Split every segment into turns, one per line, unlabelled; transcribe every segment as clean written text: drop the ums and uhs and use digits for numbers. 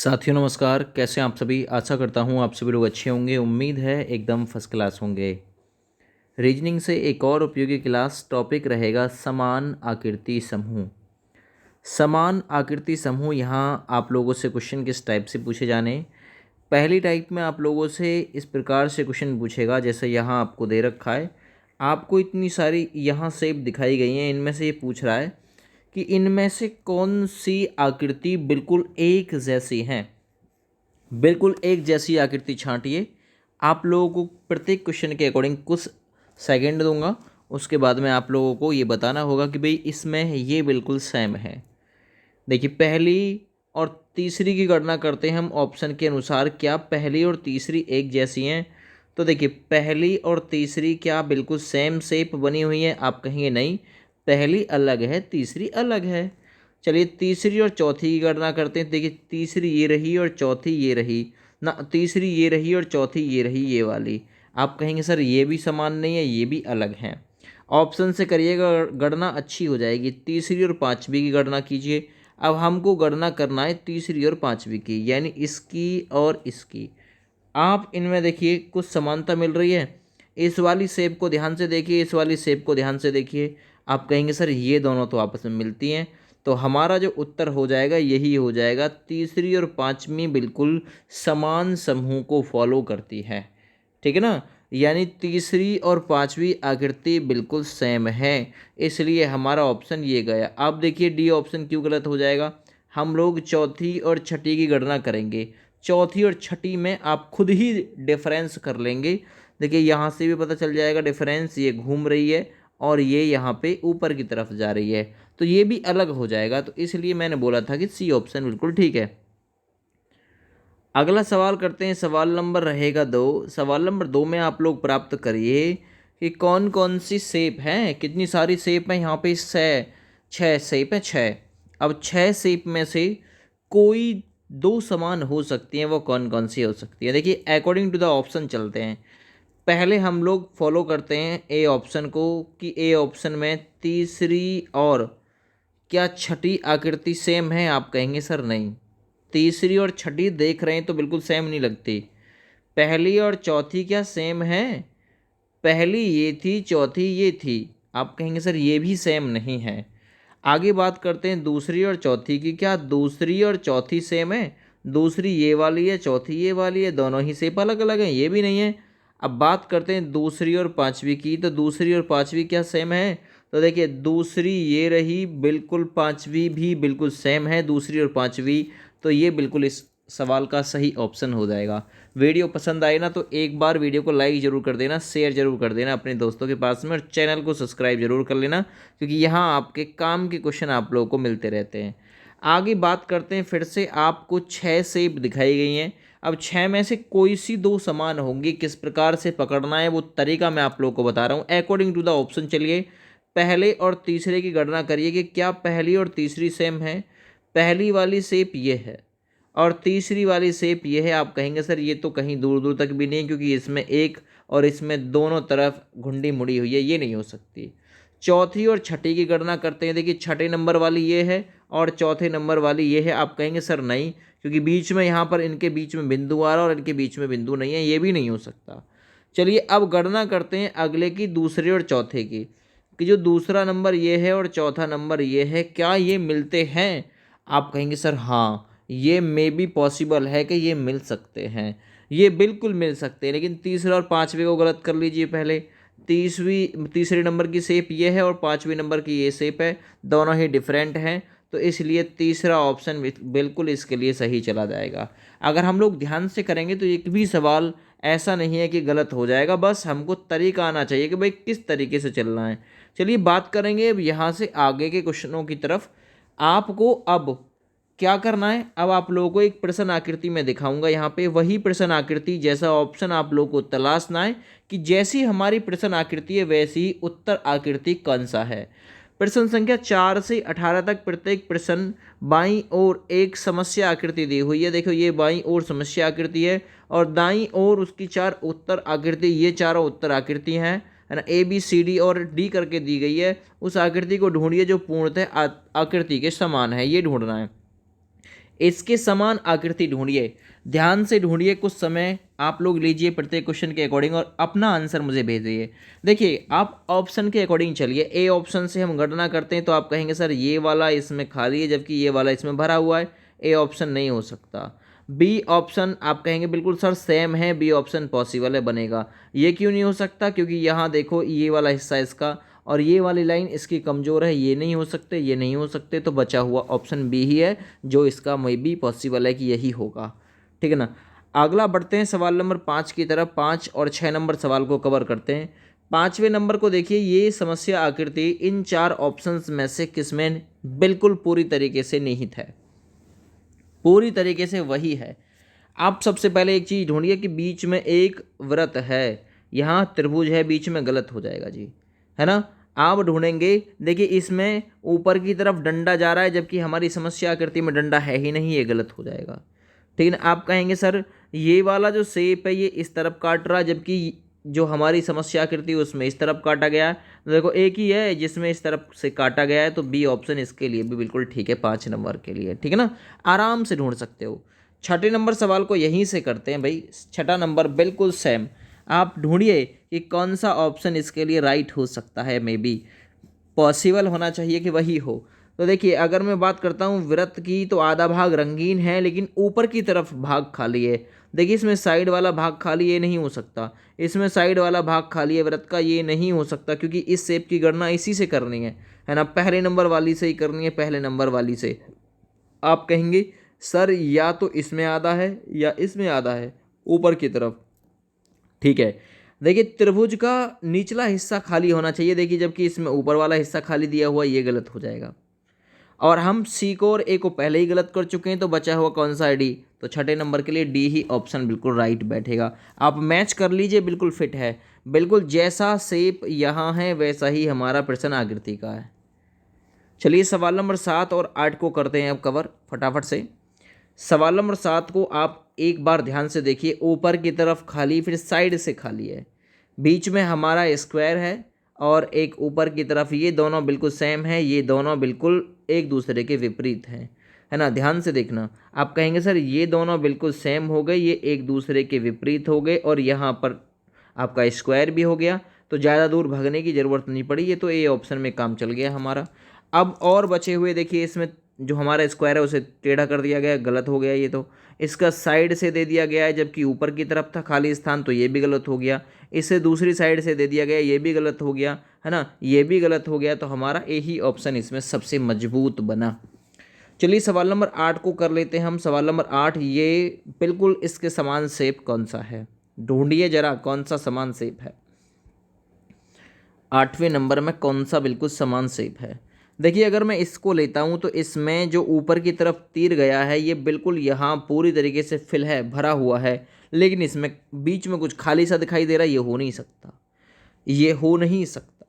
साथियों नमस्कार। कैसे हैं आप सभी। आशा करता हूँ आप सभी लोग अच्छे होंगे। उम्मीद है एकदम फर्स्ट क्लास होंगे। रीजनिंग से एक और उपयोगी क्लास। टॉपिक रहेगा समान आकृति समूह। समान आकृति समूह। यहाँ आप लोगों से क्वेश्चन किस टाइप से पूछे जाने। पहली टाइप में आप लोगों से इस प्रकार से क्वेश्चन पूछेगा, जैसे यहाँ आपको दे रखा है। आपको इतनी सारी यहाँ शेप दिखाई गई हैं, इनमें से ये पूछ रहा है कि इनमें से कौन सी आकृति बिल्कुल एक जैसी हैं। बिल्कुल एक जैसी आकृति छांटिए। आप लोगों को प्रत्येक क्वेश्चन के अकॉर्डिंग कुछ सेकंड दूंगा, उसके बाद में आप लोगों को ये बताना होगा कि भाई इसमें ये बिल्कुल सेम है। देखिए, पहली और तीसरी की गणना करते हैं हम ऑप्शन के अनुसार। क्या पहली और तीसरी एक जैसी हैं? तो देखिए, पहली और तीसरी क्या बिल्कुल सेम शेप बनी हुई है? आप कहेंगे नहीं, पहली अलग है, तीसरी अलग है। चलिए तीसरी और चौथी की गणना करते हैं। देखिए, तीसरी ये रही और चौथी ये रही ना, तीसरी ये रही और चौथी ये रही, ये वाली। आप कहेंगे सर ये भी समान नहीं है, ये भी अलग है। ऑप्शन से करिएगा, गणना अच्छी हो जाएगी। तीसरी और पांचवी की गणना कीजिए। अब हमको गणना करना है तीसरी और पांचवी की, यानी इसकी और इसकी। आप इनमें देखिए कुछ समानता मिल रही है। इस वाली शेप को ध्यान से देखिए, इस वाली शेप को ध्यान से देखिए। आप कहेंगे सर ये दोनों तो आपस में मिलती हैं। तो हमारा जो उत्तर हो जाएगा यही हो जाएगा, तीसरी और पांचवी बिल्कुल समान समूह को फॉलो करती है। ठीक है ना, यानी तीसरी और पांचवी आकृति बिल्कुल सेम है, इसलिए हमारा ऑप्शन ये गया। अब देखिए डी ऑप्शन क्यों गलत हो जाएगा। हम लोग चौथी और छठी की गणना करेंगे। चौथी और छठी में आप खुद ही डिफरेंस कर लेंगे। देखिए यहाँ से भी पता चल जाएगा डिफरेंस, ये घूम रही है और ये यहाँ पे ऊपर की तरफ जा रही है, तो ये भी अलग हो जाएगा। तो इसलिए मैंने बोला था कि सी ऑप्शन बिल्कुल ठीक है। अगला सवाल करते हैं। सवाल नंबर रहेगा 2। सवाल नंबर 2 में आप लोग प्राप्त करिए कि कौन कौन सी शेप है। कितनी सारी शेप है यहाँ पे? छः शेप है, छः। अब छः शेप में से कोई दो समान हो सकती हैं, वो कौन कौन सी हो सकती है? देखिए अकॉर्डिंग टू द ऑप्शन चलते हैं। पहले हम लोग फॉलो करते हैं ए ऑप्शन को, कि ए ऑप्शन में तीसरी और क्या छठी आकृति सेम है? आप कहेंगे सर नहीं, तीसरी और छठी देख रहे हैं तो बिल्कुल सेम नहीं लगती। पहली और चौथी क्या सेम है? पहली ये थी, चौथी ये थी। आप कहेंगे सर ये भी सेम नहीं है। आगे बात करते हैं दूसरी और चौथी की। क्या दूसरी और चौथी सेम है? दूसरी ये वाली है, चौथी ये वाली है, दोनों ही शेप अलग अलग हैं, ये भी नहीं है। अब बात करते हैं दूसरी और पांचवी की। तो दूसरी और पांचवी क्या सेम है? तो देखिए दूसरी ये रही बिल्कुल, पांचवी भी बिल्कुल सेम है, दूसरी और पांचवी। तो ये बिल्कुल इस सवाल का सही ऑप्शन हो जाएगा। वीडियो पसंद आए ना तो एक बार वीडियो को लाइक ज़रूर कर देना, शेयर ज़रूर कर देना अपने दोस्तों के पास में, और चैनल को सब्सक्राइब जरूर कर लेना, क्योंकि यहाँ आपके काम के क्वेश्चन आप लोगों को मिलते रहते हैं। आगे बात करते हैं। फिर से आपको छः शेप दिखाई गई हैं। अब छः में से कोई सी दो समान होंगी। किस प्रकार से पकड़ना है वो तरीका मैं आप लोगों को बता रहा हूँ अकॉर्डिंग टू द ऑप्शन। चलिए पहले और तीसरे की गणना करिए कि क्या पहली और तीसरी सेम है। पहली वाली शेप ये है और तीसरी वाली शेप ये है। आप कहेंगे सर ये तो कहीं दूर दूर तक भी नहीं है, क्योंकि इसमें एक और इसमें दोनों तरफ घुंडी मुड़ी हुई है, ये नहीं हो सकती। चौथी और छठी की गणना करते हैं। देखिए छठे नंबर वाली ये है और चौथे नंबर वाली ये है। आप कहेंगे सर नहीं, क्योंकि बीच में यहाँ पर इनके बीच में बिंदु आ रहा है और इनके बीच में बिंदु नहीं है, ये भी नहीं हो सकता। चलिए अब गणना करते हैं अगले की, दूसरे और चौथे की, कि जो दूसरा नंबर ये है और चौथा नंबर ये है, क्या ये मिलते हैं? आप कहेंगे सर हाँ, ये मे बी पॉसिबल है कि ये मिल सकते हैं, ये बिल्कुल मिल सकते हैं। लेकिन तीसरे और पाँचवें को गलत कर लीजिए। पहले तीसरे नंबर की शेप ये है और पाँचवें नंबर की ये शेप है, दोनों ही डिफरेंट हैं। तो इसलिए तीसरा ऑप्शन बिल्कुल इसके लिए सही चला जाएगा। अगर हम लोग ध्यान से करेंगे तो एक भी सवाल ऐसा नहीं है कि गलत हो जाएगा, बस हमको तरीका आना चाहिए कि भाई किस तरीके से चलना है। चलिए बात करेंगे अब यहाँ से आगे के क्वेश्चनों की तरफ। आपको अब क्या करना है, अब आप लोगों को एक प्रश्न आकृति में दिखाऊंगा। यहाँ पे वही प्रश्न आकृति जैसा ऑप्शन आप लोगों को तलाशना है, कि जैसी हमारी प्रश्न आकृति है वैसी ही उत्तर आकृति कौन सा है। प्रश्न संख्या 4 से 18 तक प्रत्येक प्रश्न बाईं ओर एक समस्या आकृति दी हुई है। देखो ये बाईं ओर समस्या आकृति है और दाईं ओर उसकी 4 उत्तर आकृति, ये चारों उत्तर आकृति हैं, है ना। ए बी सी डी और डी करके दी गई है। उस आकृति को ढूंढिए जो पूर्णतः आकृति के समान है, ये ढूंढना है। इसके समान आकृति ढूंढिए। ध्यान से ढूंढिए, कुछ समय आप लोग लीजिए प्रत्येक क्वेश्चन के अकॉर्डिंग और अपना आंसर मुझे भेज दीजिए। देखिए आप ऑप्शन के अकॉर्डिंग चलिए। ए ऑप्शन से हम गणना करते हैं तो आप कहेंगे सर ये वाला इसमें खाली है जबकि ये वाला इसमें भरा हुआ है, ए ऑप्शन नहीं हो सकता। बी ऑप्शन आप कहेंगे बिल्कुल सर सेम है, बी ऑप्शन पॉसिबल है, बनेगा। ये क्यों नहीं हो सकता? क्योंकि यहाँ देखो ये वाला हिस्सा इसका और ये वाली लाइन इसकी कमज़ोर है, ये नहीं हो सकते, ये नहीं हो सकते, तो बचा हुआ ऑप्शन बी ही है जो इसका मे बी पॉसिबल है कि यही होगा। ठीक है ना। अगला बढ़ते हैं सवाल नंबर 5 की तरफ। 5 और 6 नंबर सवाल को कवर करते हैं। 5वें नंबर को देखिए, ये समस्या आकृति इन 4 ऑप्शंस में से किसमें बिल्कुल पूरी तरीके से निहित है? पूरी तरीके से वही है। आप सबसे पहले एक चीज़ ढूंढिए कि बीच में एक वृत्त है, यहाँ त्रिभुज है, बीच में गलत हो जाएगा जी, है ना। आप ढूंढेंगे, देखिए इसमें ऊपर की तरफ डंडा जा रहा है जबकि हमारी समस्या आकृति में डंडा है ही नहीं, ये गलत हो जाएगा। ठीक है ना। आप कहेंगे सर ये वाला जो शेप है ये इस तरफ काट रहा है जबकि जो हमारी समस्या आकृति उसमें इस तरफ काटा गया है। तो देखो एक ही है जिसमें इस तरफ से काटा गया है, तो बी ऑप्शन इसके लिए भी बिल्कुल ठीक है 5 नंबर के लिए। ठीक है ना, आराम से ढूंढ सकते हो। 6ठे नंबर सवाल को यहीं से करते हैं भाई। 6ठा नंबर बिल्कुल सेम। आप ढूंढिए कि कौन सा ऑप्शन इसके लिए राइट हो सकता है, मे बी पॉसिबल होना चाहिए कि वही हो। तो देखिए अगर मैं बात करता हूँ वृत्त की, तो आधा भाग रंगीन है लेकिन ऊपर की तरफ भाग खाली है। देखिए इसमें साइड वाला भाग खाली, ये नहीं हो सकता। इसमें साइड वाला भाग खाली है वृत्त का, ये नहीं हो सकता क्योंकि इस शेप की गणना इसी से करनी है ना, पहले नंबर वाली से ही करनी है, पहले नंबर वाली से। आप कहेंगे सर या तो इसमें आधा है या इसमें आधा है ऊपर की तरफ। ठीक है, देखिए त्रिभुज का निचला हिस्सा खाली होना चाहिए, देखिए जबकि इसमें ऊपर वाला हिस्सा खाली दिया हुआ, ये गलत हो जाएगा। और हम सी को और ए को पहले ही गलत कर चुके हैं, तो बचा हुआ कौन सा है? डी। तो 6ठे नंबर के लिए डी ही ऑप्शन बिल्कुल राइट बैठेगा। आप मैच कर लीजिए, बिल्कुल फिट है, बिल्कुल जैसा शेप यहाँ है वैसा ही हमारा प्रश्न आकृति का है। चलिए सवाल नंबर 7 और 8 को करते हैं अब कवर फटाफट से। सवाल नंबर 7 को आप एक बार ध्यान से देखिए, ऊपर की तरफ खाली फिर साइड से खाली है, बीच में हमारा स्क्वायर है और एक ऊपर की तरफ, ये दोनों बिल्कुल सेम है, ये दोनों बिल्कुल एक दूसरे के विपरीत हैं, है ना। ध्यान से देखना। आप कहेंगे सर ये दोनों बिल्कुल सेम हो गए, ये एक दूसरे के विपरीत हो गए और यहाँ पर आपका स्क्वायर भी हो गया, तो ज़्यादा दूर भागने की ज़रूरत नहीं पड़ी, ये तो ए ऑप्शन में काम चल गया हमारा। अब और बचे हुए देखिए, इसमें जो हमारा स्क्वायर है उसे टेढ़ा कर दिया गया, गलत हो गया ये तो। इसका साइड से दे दिया गया है जबकि ऊपर की तरफ था खाली स्थान, तो ये भी गलत हो गया। इसे दूसरी साइड से दे दिया गया, ये भी गलत हो गया, है ना, ये भी गलत हो गया। तो हमारा ए ही ऑप्शन इसमें सबसे मजबूत बना। चलिए सवाल नंबर 8 को कर लेते हैं हम। सवाल नंबर 8, ये बिल्कुल इसके समान शेप कौन सा है? ढूंढिए जरा कौन सा समान शेप है 8वें नंबर में, कौन सा बिल्कुल समान शेप है? देखिए अगर मैं इसको लेता हूँ तो इसमें जो ऊपर की तरफ तीर गया है ये बिल्कुल यहाँ पूरी तरीके से फिल है, भरा हुआ है, लेकिन इसमें बीच में कुछ खाली सा दिखाई दे रहा है, ये हो नहीं सकता, ये हो नहीं सकता।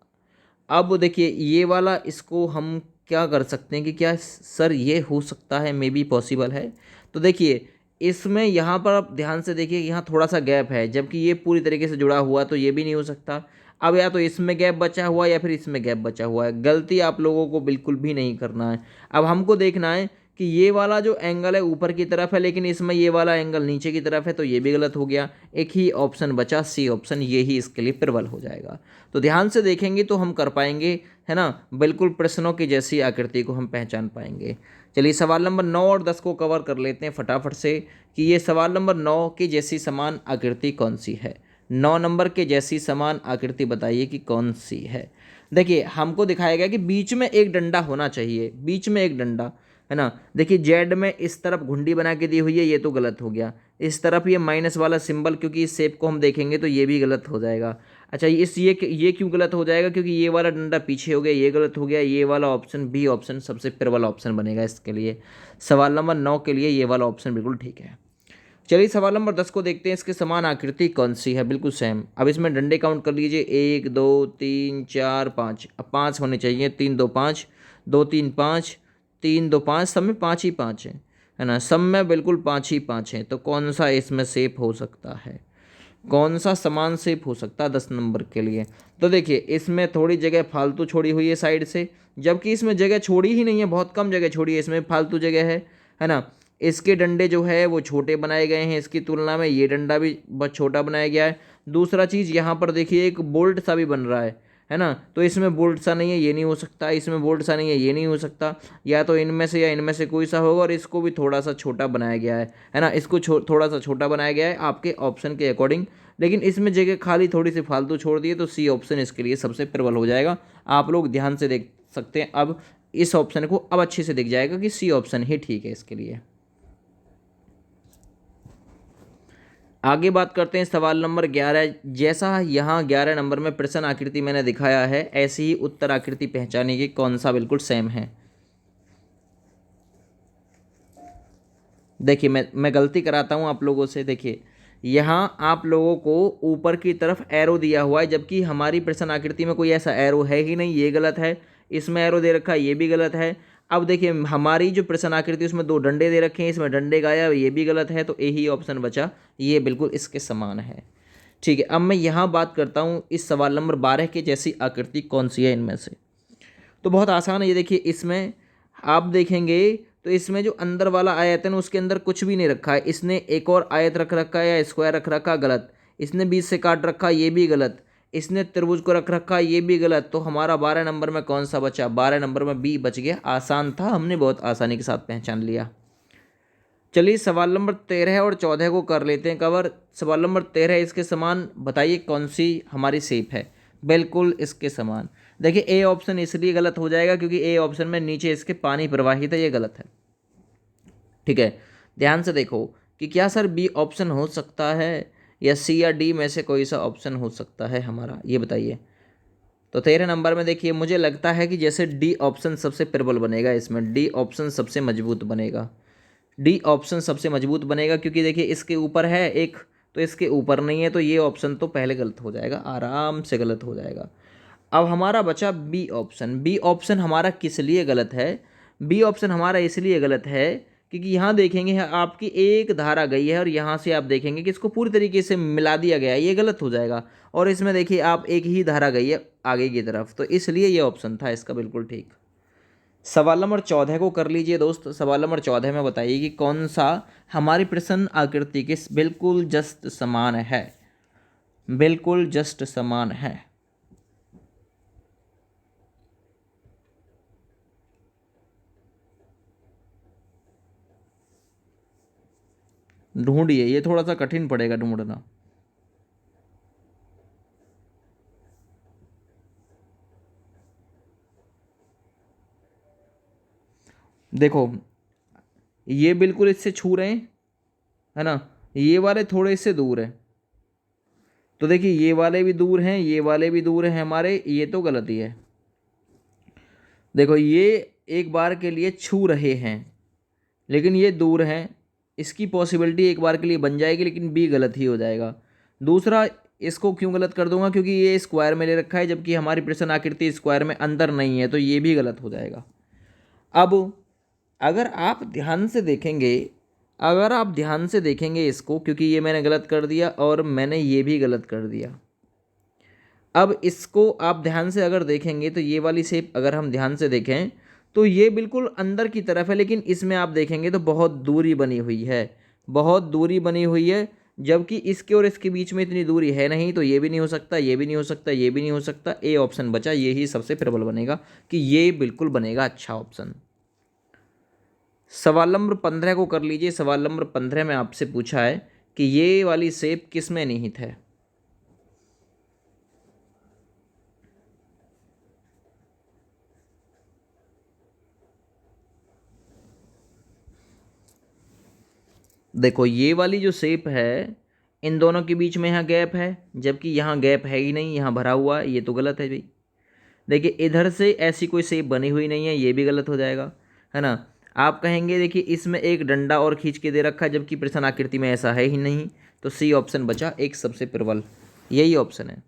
अब देखिए ये वाला, इसको हम क्या कर सकते हैं कि क्या सर ये हो सकता है, मे बी पॉसिबल है। तो देखिए इसमें यहाँ पर आप ध्यान से देखिए, यहाँ थोड़ा सा गैप है जबकि ये पूरी तरीके से जुड़ा हुआ, तो ये भी नहीं हो सकता। अब या तो इसमें गैप बचा हुआ है या फिर इसमें गैप बचा हुआ है। गलती आप लोगों को बिल्कुल भी नहीं करना है। अब हमको देखना है कि ये वाला जो एंगल है ऊपर की तरफ है लेकिन इसमें ये वाला एंगल नीचे की तरफ है, तो ये भी गलत हो गया। एक ही ऑप्शन बचा, सी ऑप्शन, ये ही इसके लिए प्रबल हो जाएगा। तो ध्यान से देखेंगे तो हम कर पाएंगे, है ना, बिल्कुल प्रश्नों की जैसी आकृति को हम पहचान पाएंगे। चलिए सवाल नंबर 9 और 10 को कवर कर लेते हैं फटाफट से कि ये सवाल नंबर 9 की जैसी समान आकृति कौन सी है। 9 नंबर के जैसी समान आकृति बताइए कि कौन सी है। देखिए हमको दिखाया गया कि बीच में एक डंडा होना चाहिए, बीच में एक डंडा, है ना। देखिए जेड में इस तरफ घुंडी बना के दी हुई है, ये तो गलत हो गया। इस तरफ ये माइनस वाला सिंबल, क्योंकि इस शेप को हम देखेंगे तो ये भी गलत हो जाएगा। अच्छा ये क्यों गलत हो जाएगा? क्योंकि ये वाला डंडा पीछे हो गया, ये गलत हो गया। ये वाला ऑप्शन, बी ऑप्शन, सबसे प्रबल ऑप्शन बनेगा इसके लिए। सवाल नंबर 9 के लिए ये वाला ऑप्शन बिल्कुल ठीक है। चलिए सवाल नंबर 10 को देखते हैं, इसके समान आकृति कौन सी है? बिल्कुल सेम। अब इसमें डंडे काउंट कर लीजिए, 1 2 3 4 5। अब 5 होने चाहिए, 3 2 5, 2 3 5, 3 2 5, सब में 5 ही 5 है ना, सब में बिल्कुल 5 ही 5 हैं। तो कौन सा इसमें शेप हो सकता है, कौन सा समान शेप हो सकता है 10 नंबर के लिए? तो देखिए इसमें थोड़ी जगह फालतू छोड़ी हुई है साइड से, जबकि इसमें जगह छोड़ी ही नहीं है, बहुत कम जगह छोड़ी है, इसमें फालतू जगह है ना। इसके डंडे जो है वो छोटे बनाए गए हैं, इसकी तुलना में ये डंडा भी बहुत छोटा बनाया गया है। दूसरा चीज़ यहाँ पर देखिए एक बोल्ट सा भी बन रहा है ना, तो इसमें बोल्ट सा नहीं है, ये नहीं हो सकता, इसमें बोल्ट सा नहीं है, ये नहीं हो सकता, या तो इनमें से या इनमें से कोई सा होगा, और इसको भी थोड़ा सा छोटा बनाया गया है ना, इसको थोड़ा सा छोटा बनाया गया है आपके ऑप्शन के अकॉर्डिंग, लेकिन इसमें जगह खाली थोड़ी सी फालतू छोड़ दी है, तो सी ऑप्शन इसके लिए सबसे प्रबल हो जाएगा। आप लोग ध्यान से देख सकते हैं अब इस ऑप्शन को, अब अच्छे से दिख जाएगा कि सी ऑप्शन ही ठीक है इसके लिए। आगे बात करते हैं सवाल नंबर 11। जैसा यहाँ 11 नंबर में प्रश्न आकृति मैंने दिखाया है, ऐसी ही उत्तर आकृति पहचानिए कि कौन सा बिल्कुल सेम है। देखिए मैं गलती कराता हूँ आप लोगों से। देखिए यहाँ आप लोगों को ऊपर की तरफ एरो दिया हुआ है, जबकि हमारी प्रश्न आकृति में कोई ऐसा एरो है ही नहीं, ये गलत है। इसमें एरो दे रखा है, ये भी गलत है। अब देखिए हमारी जो प्रश्न आकृति उसमें 2 डंडे दे रखे हैं, इसमें डंडे गायब, ये भी गलत है, तो यही ऑप्शन बचा, ये बिल्कुल इसके समान है। ठीक है, अब मैं यहाँ बात करता हूँ इस सवाल नंबर 12 के जैसी आकृति कौन सी है इनमें से। तो बहुत आसान है, ये देखिए इसमें आप देखेंगे तो इसमें जो अंदर वाला आयत है ना उसके अंदर कुछ भी नहीं रखा है, इसने एक और आयत रख रखा है या स्क्वायर रख रखा, गलत। इसने बीच से काट रखा, ये भी गलत। इसने त्रिभुज को रख रखा, ये भी गलत। तो हमारा 12 नंबर में कौन सा बचा? 12 नंबर में बी बच गया। आसान था, हमने बहुत आसानी के साथ पहचान लिया। चलिए सवाल नंबर 13 और 14 को कर लेते हैं कवर। सवाल नंबर 13 इसके समान बताइए कौन सी हमारी शेप है? बिल्कुल इसके समान। देखिए ए ऑप्शन इसलिए गलत हो जाएगा क्योंकि ए ऑप्शन में नीचे इसके पानी प्रवाहित है, ये गलत है। ठीक है, ध्यान से देखो कि क्या सर बी ऑप्शन हो सकता है या सी या डी में से कोई सा ऑप्शन हो सकता है हमारा, ये बताइए। तो 13 नंबर में देखिए मुझे लगता है कि जैसे डी ऑप्शन सबसे प्रबल बनेगा, इसमें डी ऑप्शन सबसे मजबूत बनेगा। डी ऑप्शन सबसे मजबूत बनेगा क्योंकि देखिए इसके ऊपर है एक, तो इसके ऊपर नहीं है, तो ये ऑप्शन तो पहले गलत हो जाएगा, आराम से गलत हो जाएगा। अब हमारा बचा बी ऑप्शन। बी ऑप्शन हमारा किस लिए गलत है? बी ऑप्शन हमारा इसलिए गलत है क्योंकि यहाँ देखेंगे आपकी एक धारा गई है और यहाँ से आप देखेंगे कि इसको पूरी तरीके से मिला दिया गया है, ये गलत हो जाएगा। और इसमें देखिए आप एक ही धारा गई है आगे की तरफ, तो इसलिए ये ऑप्शन था इसका बिल्कुल ठीक। सवाल नंबर 14 को कर लीजिए दोस्त। सवाल नंबर 14 में बताइए कि कौन सा हमारी प्रश्न आकृति के बिल्कुल जस्ट समान है, बिल्कुल जस्ट समान है। ढूंढिए, ये थोड़ा सा कठिन पड़ेगा ढूंढना। देखो ये बिल्कुल इससे छू रहे हैं, है ना, ये वाले थोड़े इससे दूर हैं, तो देखिए ये वाले भी दूर हैं, ये वाले भी दूर हैं हमारे, ये तो गलती है। देखो ये एक बार के लिए छू रहे हैं लेकिन ये दूर हैं, इसकी पॉसिबिलिटी एक बार के लिए बन जाएगी, लेकिन बी गलत ही हो जाएगा। दूसरा, इसको क्यों गलत कर दूंगा? क्योंकि ये स्क्वायर में ले रखा है जबकि हमारी प्रश्न आकृति स्क्वायर में अंदर नहीं है, तो ये भी गलत हो जाएगा। अब अगर आप ध्यान से देखेंगे, अगर आप ध्यान से देखेंगे इसको, क्योंकि ये मैंने गलत कर दिया और मैंने ये भी गलत कर दिया। अब इसको आप ध्यान से अगर देखेंगे तो ये वाली शेप अगर हम ध्यान से देखें तो ये बिल्कुल अंदर की तरफ है, लेकिन इसमें आप देखेंगे तो बहुत दूरी बनी हुई है, बहुत दूरी बनी हुई है, जबकि इसके और इसके बीच में इतनी दूरी है नहीं, तो ये भी नहीं हो सकता, ये भी नहीं हो सकता, ये भी नहीं हो सकता। ए ऑप्शन बचा, ये ही सबसे प्रबल बनेगा कि ये बिल्कुल बनेगा अच्छा ऑप्शन। सवाल नंबर 15 को कर लीजिए। सवाल नंबर 15 में आपसे पूछा है कि ये वाली शेप किस में निहित है? देखो ये वाली जो शेप है, इन दोनों के बीच में यहाँ गैप है, जबकि यहाँ गैप है ही नहीं, यहाँ भरा हुआ है, ये तो गलत है भाई। देखिए इधर से ऐसी कोई शेप बनी हुई नहीं है, ये भी गलत हो जाएगा, है ना। आप कहेंगे देखिए इसमें एक डंडा और खींच के दे रखा है जबकि प्रश्न आकृति में ऐसा है ही नहीं, तो सी ऑप्शन बचा एक सबसे प्रबल, यही ऑप्शन है।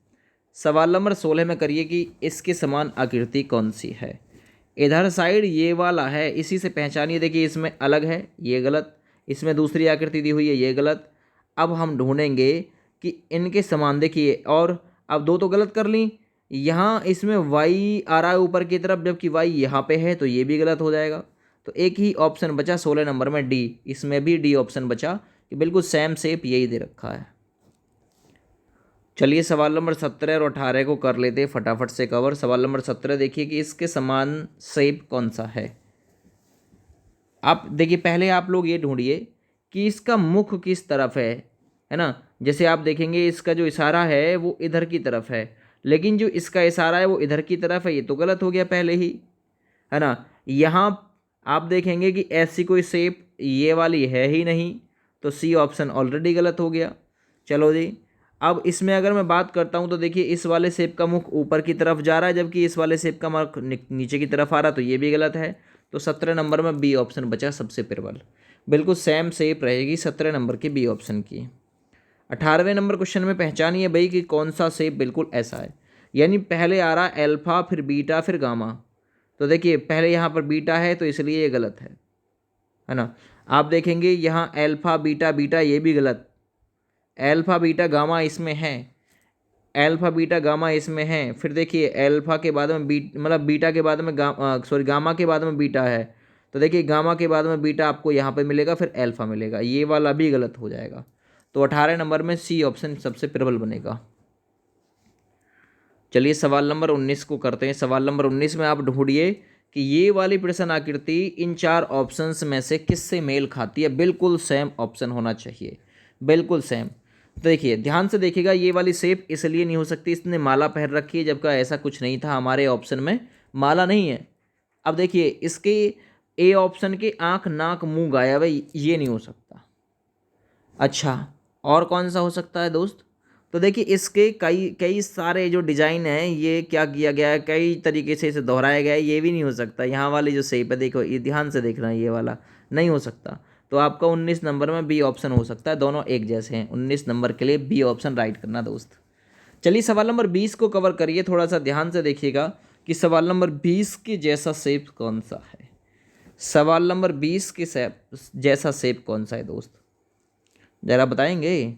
सवाल नंबर 16 में करिए कि इसके समान आकृति कौन सी है? इधर साइड ये वाला है, इसी से पहचानिए। देखिए इसमें अलग है, ये गलत। इसमें दूसरी आकृति दी हुई है, ये गलत। अब हम ढूंढेंगे कि इनके समान। देखिए और अब 2 तो गलत कर ली। यहाँ इसमें y आ रहा है ऊपर की तरफ जबकि y यहाँ पे है, तो ये भी गलत हो जाएगा। तो एक ही ऑप्शन बचा 16 नंबर में डी, इसमें भी डी ऑप्शन बचा कि बिल्कुल सेम शेप यही दे रखा है। चलिए सवाल नंबर 17 और 18 को कर लेते हैं फटाफट से कवर। सवाल नंबर 17 देखिए कि इसके समान शेप कौन सा है। आप देखिए पहले आप लोग ये ढूंढिए कि इसका मुख किस तरफ है ना। जैसे आप देखेंगे इसका जो इशारा है वो इधर की तरफ है, लेकिन जो इसका इशारा है वो इधर की तरफ है, ये तो गलत हो गया पहले ही, है ना। यहाँ आप देखेंगे कि ऐसी कोई शेप ये वाली है ही नहीं, तो सी ऑप्शन ऑलरेडी गलत हो गया। चलो जी, अब इसमें अगर मैं बात करता हूँ तो देखिए इस वाले शेप का मुख ऊपर की तरफ जा रहा है, जबकि इस वाले शेप का मुख नीचे की तरफ आ रहा है, तो ये भी गलत है। तो 17 नंबर में बी ऑप्शन बचा सबसे प्रबल, बिल्कुल सेम शेप रहेगी 17 नंबर की बी ऑप्शन की। 18वें नंबर क्वेश्चन में पहचानिए भाई कि कौन सा शेप बिल्कुल ऐसा है। यानी पहले आ रहा है अल्फा, फिर बीटा, फिर गामा। तो देखिए पहले यहाँ पर बीटा है तो इसलिए ये गलत है ना। आप देखेंगे यहाँ अल्फा बीटा बीटा, ये भी गलत। अल्फा बीटा गामा इसमें है, अल्फा बीटा गामा इसमें है। फिर देखिए अल्फा के बाद में मतलब बीटा के बाद में गामा के बाद में बीटा है, तो देखिए गामा के बाद में बीटा आपको यहाँ पे मिलेगा, फिर अल्फा मिलेगा, ये वाला भी गलत हो जाएगा। तो 18 नंबर में सी ऑप्शन सबसे प्रबल बनेगा। चलिए सवाल नंबर 19 को करते हैं। सवाल नंबर 19 में आप ढूंढिए कि ये वाली प्रश्न आकृति इन चार ऑप्शंस में से किससे मेल खाती है। बिल्कुल सेम ऑप्शन होना चाहिए, बिल्कुल सेम। देखिए ध्यान से देखिएगा, ये वाली शेप इसलिए नहीं हो सकती, इसने माला पहन रखी है, जबकि ऐसा कुछ नहीं था, हमारे ऑप्शन में माला नहीं है। अब देखिए इसके ए ऑप्शन के आँख नाक मुंह गायब है, ये नहीं हो सकता। अच्छा और कौन सा हो सकता है दोस्त। तो देखिए इसके कई कई सारे जो डिज़ाइन हैं ये क्या किया गया है, कई तरीके से इसे दोहराया गया है, ये भी नहीं हो सकता। यहाँ वाली जो शेप है देखो, ये ध्यान से देखना, ये वाला नहीं हो सकता। तो आपका 19 नंबर में बी ऑप्शन हो सकता है, दोनों एक जैसे हैं। 19 नंबर के लिए बी ऑप्शन राइट करना दोस्त। चलिए सवाल नंबर 20 को कवर करिए, थोड़ा सा ध्यान से देखिएगा कि सवाल नंबर 20 के जैसा शेप कौन सा है। सवाल नंबर 20 के जैसा शेप कौन सा है दोस्त, ज़रा बताएंगे।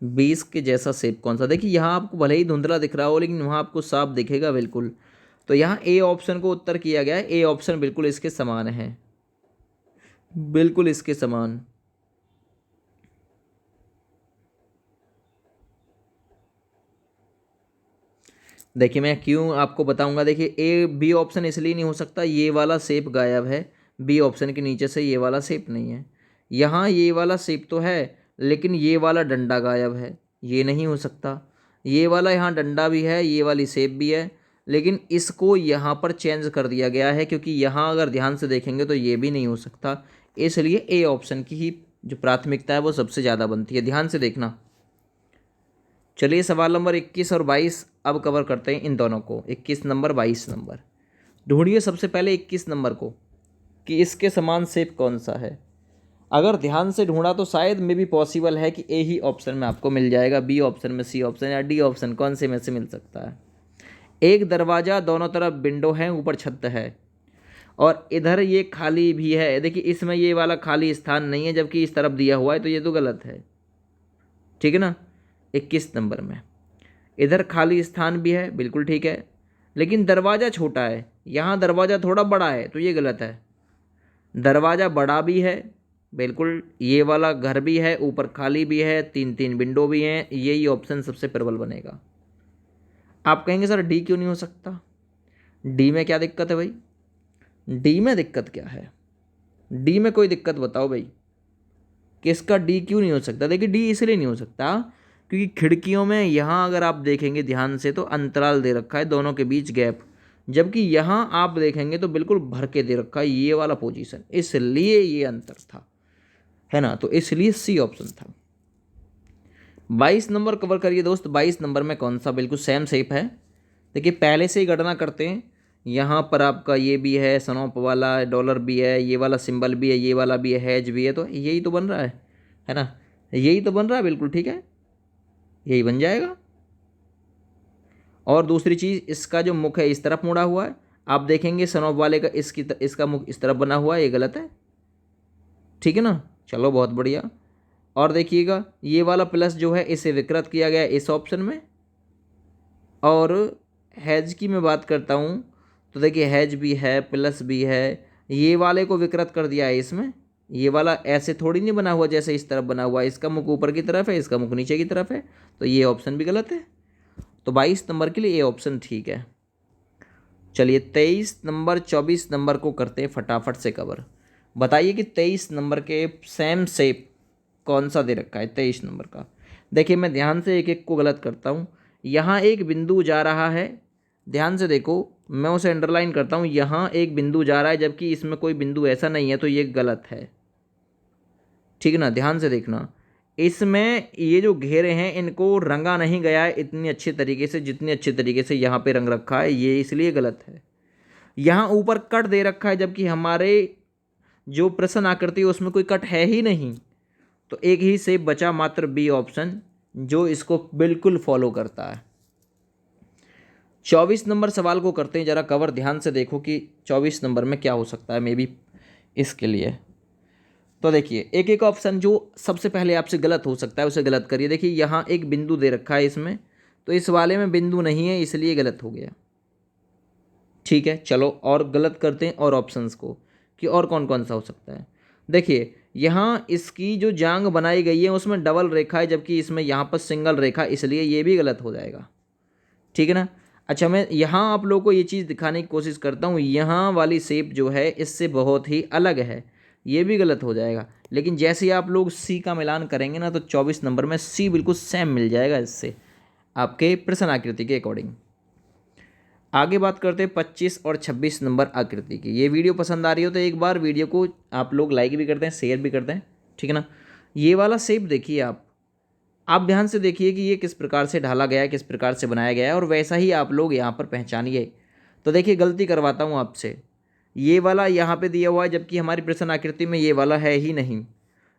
20 के जैसा शेप कौन सा, देखिए यहाँ आपको भले ही धुंधला दिख रहा हो, लेकिन वहाँ आपको साफ दिखेगा बिल्कुल। तो यहाँ ए ऑप्शन को उत्तर किया गया है, ए ऑप्शन बिल्कुल इसके समान है, बिल्कुल इसके समान। देखिए मैं क्यों आपको बताऊंगा। देखिए ए बी ऑप्शन इसलिए नहीं हो सकता, ये वाला शेप गायब है, बी ऑप्शन के नीचे से ये वाला शेप नहीं है। यहाँ ये वाला शेप तो है, लेकिन ये वाला डंडा गायब है, ये नहीं हो सकता। ये वाला यहाँ डंडा भी है, ये वाली शेप भी है, लेकिन इसको यहाँ पर चेंज कर दिया गया है, क्योंकि यहाँ अगर ध्यान से देखेंगे तो ये भी नहीं हो सकता। इसलिए ए ऑप्शन की ही जो प्राथमिकता है वो सबसे ज़्यादा बनती है, ध्यान से देखना। चलिए सवाल नंबर 21 और 22 अब कवर करते हैं इन दोनों को। 21 नंबर 22 नंबर ढूंढिए सबसे पहले 21 नंबर को कि इसके समान शेप कौन सा है। अगर ध्यान से ढूंढा तो शायद मे भी पॉसिबल है कि ए ही ऑप्शन में आपको मिल जाएगा, बी ऑप्शन में, सी ऑप्शन या डी ऑप्शन, कौन से में से मिल सकता है। एक दरवाज़ा, दोनों तरफ विंडो है, ऊपर छत है, और इधर ये खाली भी है। देखिए इसमें ये वाला खाली स्थान नहीं है, जबकि इस तरफ दिया हुआ है, तो ये तो गलत है, ठीक है ना। 21 नंबर में इधर खाली स्थान भी है, बिल्कुल ठीक है, लेकिन दरवाज़ा छोटा है, यहाँ दरवाज़ा थोड़ा बड़ा है, तो ये गलत है। दरवाज़ा बड़ा भी है, बिल्कुल, ये वाला घर भी है, ऊपर खाली भी है, तीन तीन विंडो भी हैं, यही ऑप्शन सबसे प्रबल बनेगा। आप कहेंगे सर डी क्यों नहीं हो सकता, डी में क्या दिक्कत है भाई, डी में दिक्कत क्या है, डी में कोई दिक्कत बताओ भाई, किसका डी क्यों नहीं हो सकता। देखिए डी इसलिए नहीं हो सकता क्योंकि खिड़कियों में यहाँ अगर आप देखेंगे ध्यान से तो अंतराल दे रखा है, दोनों के बीच गैप, जबकि यहाँ आप देखेंगे तो बिल्कुल भर के दे रखा है ये वाला पोजीशन, इसलिए ये अंतर था, है ना। तो इसलिए सी ऑप्शन था। 22 नंबर कवर करिए दोस्त। 22 नंबर में कौन सा बिल्कुल सेम शेप है। देखिए पहले से ही गणना करते हैं, यहाँ पर आपका ये भी है, सनोप वाला डॉलर भी है, ये वाला सिंबल भी है, ये वाला भी है, हैज भी है, तो यही तो बन रहा है ना, यही तो बन रहा है, बिल्कुल ठीक है, यही बन जाएगा। और दूसरी चीज़, इसका जो मुख है इस तरफ मुड़ा हुआ है, आप देखेंगे सनोप वाले का इसका मुख इस तरफ बना हुआ है, ये गलत है, ठीक है ना। चलो बहुत बढ़िया। और देखिएगा ये वाला प्लस जो है इसे विकृत किया गया इस ऑप्शन में। और हैज की मैं बात करता हूँ तो देखिए हैज भी है, प्लस भी है, ये वाले को विकृत कर दिया है इसमें। ये वाला ऐसे थोड़ी नहीं बना हुआ जैसे इस तरफ बना हुआ है, इसका मुख ऊपर की तरफ है, इसका मुख नीचे की तरफ है, तो ये ऑप्शन भी गलत है। तो 22 नंबर के लिए ये ऑप्शन ठीक है। चलिए 23 नंबर 24 नंबर को करते हैं फटाफट से कवर। बताइए कि 23 नंबर के सेम शेप कौन सा दे रखा है 23 नंबर का। देखिए मैं ध्यान से एक एक को गलत करता हूँ। यहाँ एक बिंदु जा रहा है, ध्यान से देखो, मैं उसे अंडरलाइन करता हूँ। यहाँ एक बिंदु जा रहा है जबकि इसमें कोई बिंदु ऐसा नहीं है, तो ये गलत है। ठीक है ना, ध्यान से देखना। इसमें ये जो घेरे हैं इनको रंगा नहीं गया है इतनी अच्छे तरीके से जितनी अच्छे तरीके से यहाँ पे रंग रखा है, ये इसलिए गलत है। यहाँ ऊपर कट दे रखा है जबकि हमारे जो प्रश्न आकृति है उसमें कोई कट है ही नहीं, तो एक ही से बचा मात्र बी ऑप्शन जो इसको बिल्कुल फॉलो करता है। 24 नंबर सवाल को करते हैं जरा कवर। ध्यान से देखो कि 24 नंबर में क्या हो सकता है मे बी इसके लिए। तो देखिए एक एक ऑप्शन जो सबसे पहले आपसे गलत हो सकता है उसे गलत करिए। देखिए यहाँ एक बिंदु दे रखा है इसमें, तो इस वाले में बिंदु नहीं है इसलिए गलत हो गया। ठीक है, चलो और गलत करते हैं और ऑप्शंस को कि और कौन कौन सा हो सकता है। देखिए यहाँ इसकी जो जांग बनाई गई है उसमें डबल रेखा है जबकि इसमें यहाँ पर सिंगल रेखा, इसलिए ये भी गलत हो जाएगा। ठीक है ना। अच्छा मैं यहाँ आप लोगों को ये चीज़ दिखाने की कोशिश करता हूँ, यहाँ वाली शेप जो है इससे बहुत ही अलग है, ये भी गलत हो जाएगा। लेकिन जैसे ही आप लोग सी का मिलान करेंगे ना तो 24 नंबर में सी बिल्कुल सेम मिल जाएगा इससे आपके प्रश्न आकृति के अकॉर्डिंग। आगे बात करते हैं 25 और 26 नंबर आकृति की। ये वीडियो पसंद आ रही हो तो एक बार वीडियो को आप लोग लाइक भी करते हैं, शेयर भी करते हैं। ठीक है ना। ये वाला शेप देखिए आप ध्यान से देखिए कि ये किस प्रकार से ढाला गया है, किस प्रकार से बनाया गया है, और वैसा ही आप लोग यहाँ पर पहचानिए। तो देखिए गलती करवाता हूँ आपसे, ये वाला यहाँ पे दिया हुआ है जबकि हमारी प्रश्न आकृति में ये वाला है ही नहीं।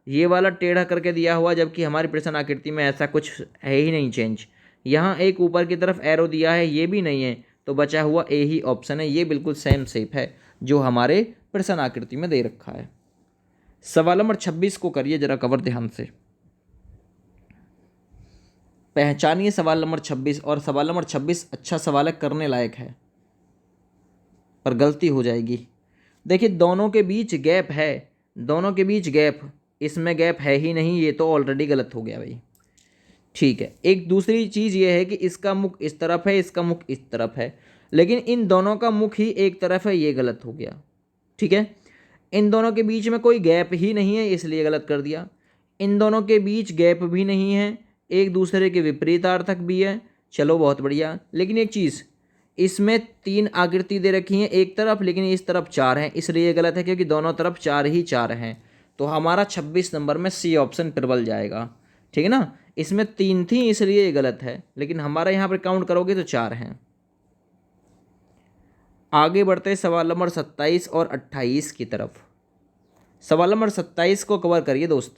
ये वाला टेढ़ा करके दिया हुआ जबकि हमारी प्रश्न आकृति में ऐसा कुछ है ही नहीं चेंज। यहाँ एक ऊपर की तरफ एरो दिया है, ये भी नहीं है, तो बचा हुआ ए ही ऑप्शन है। ये बिल्कुल सेम शेप है जो हमारे प्रश्न आकृति में दे रखा है। सवाल नंबर 26 को करिए जरा कवर ध्यान से, पहचानिए सवाल नंबर 26। और सवाल नंबर 26 अच्छा सवाल है, करने लायक है, पर गलती हो जाएगी। देखिए दोनों के बीच गैप है, दोनों के बीच गैप, इसमें गैप है ही नहीं, ये तो ऑलरेडी गलत हो गया भाई। ठीक है, एक दूसरी चीज़ ये है कि इसका मुख इस तरफ है, इसका मुख इस तरफ है, लेकिन इन दोनों का मुख ही एक तरफ है, ये गलत हो गया। ठीक है, इन दोनों के बीच में कोई गैप ही नहीं है इसलिए गलत कर दिया। इन दोनों के बीच गैप भी नहीं है, एक दूसरे के विपरीतार्थक भी है, चलो बहुत बढ़िया। लेकिन एक चीज़, इसमें 3 आकृति दे रखी हैं एक तरफ, लेकिन इस तरफ 4 हैं, इसलिए ये गलत है क्योंकि दोनों तरफ 4 ही 4 हैं। तो हमारा 26 नंबर में सी ऑप्शन प्रबल जाएगा। ठीक है ना, इसमें 3 थी इसलिए ये गलत है, लेकिन हमारा यहाँ पर काउंट करोगे तो 4 हैं। आगे बढ़ते सवाल नंबर 27 और 28 की तरफ। सवाल नंबर 27 को कवर करिए दोस्त।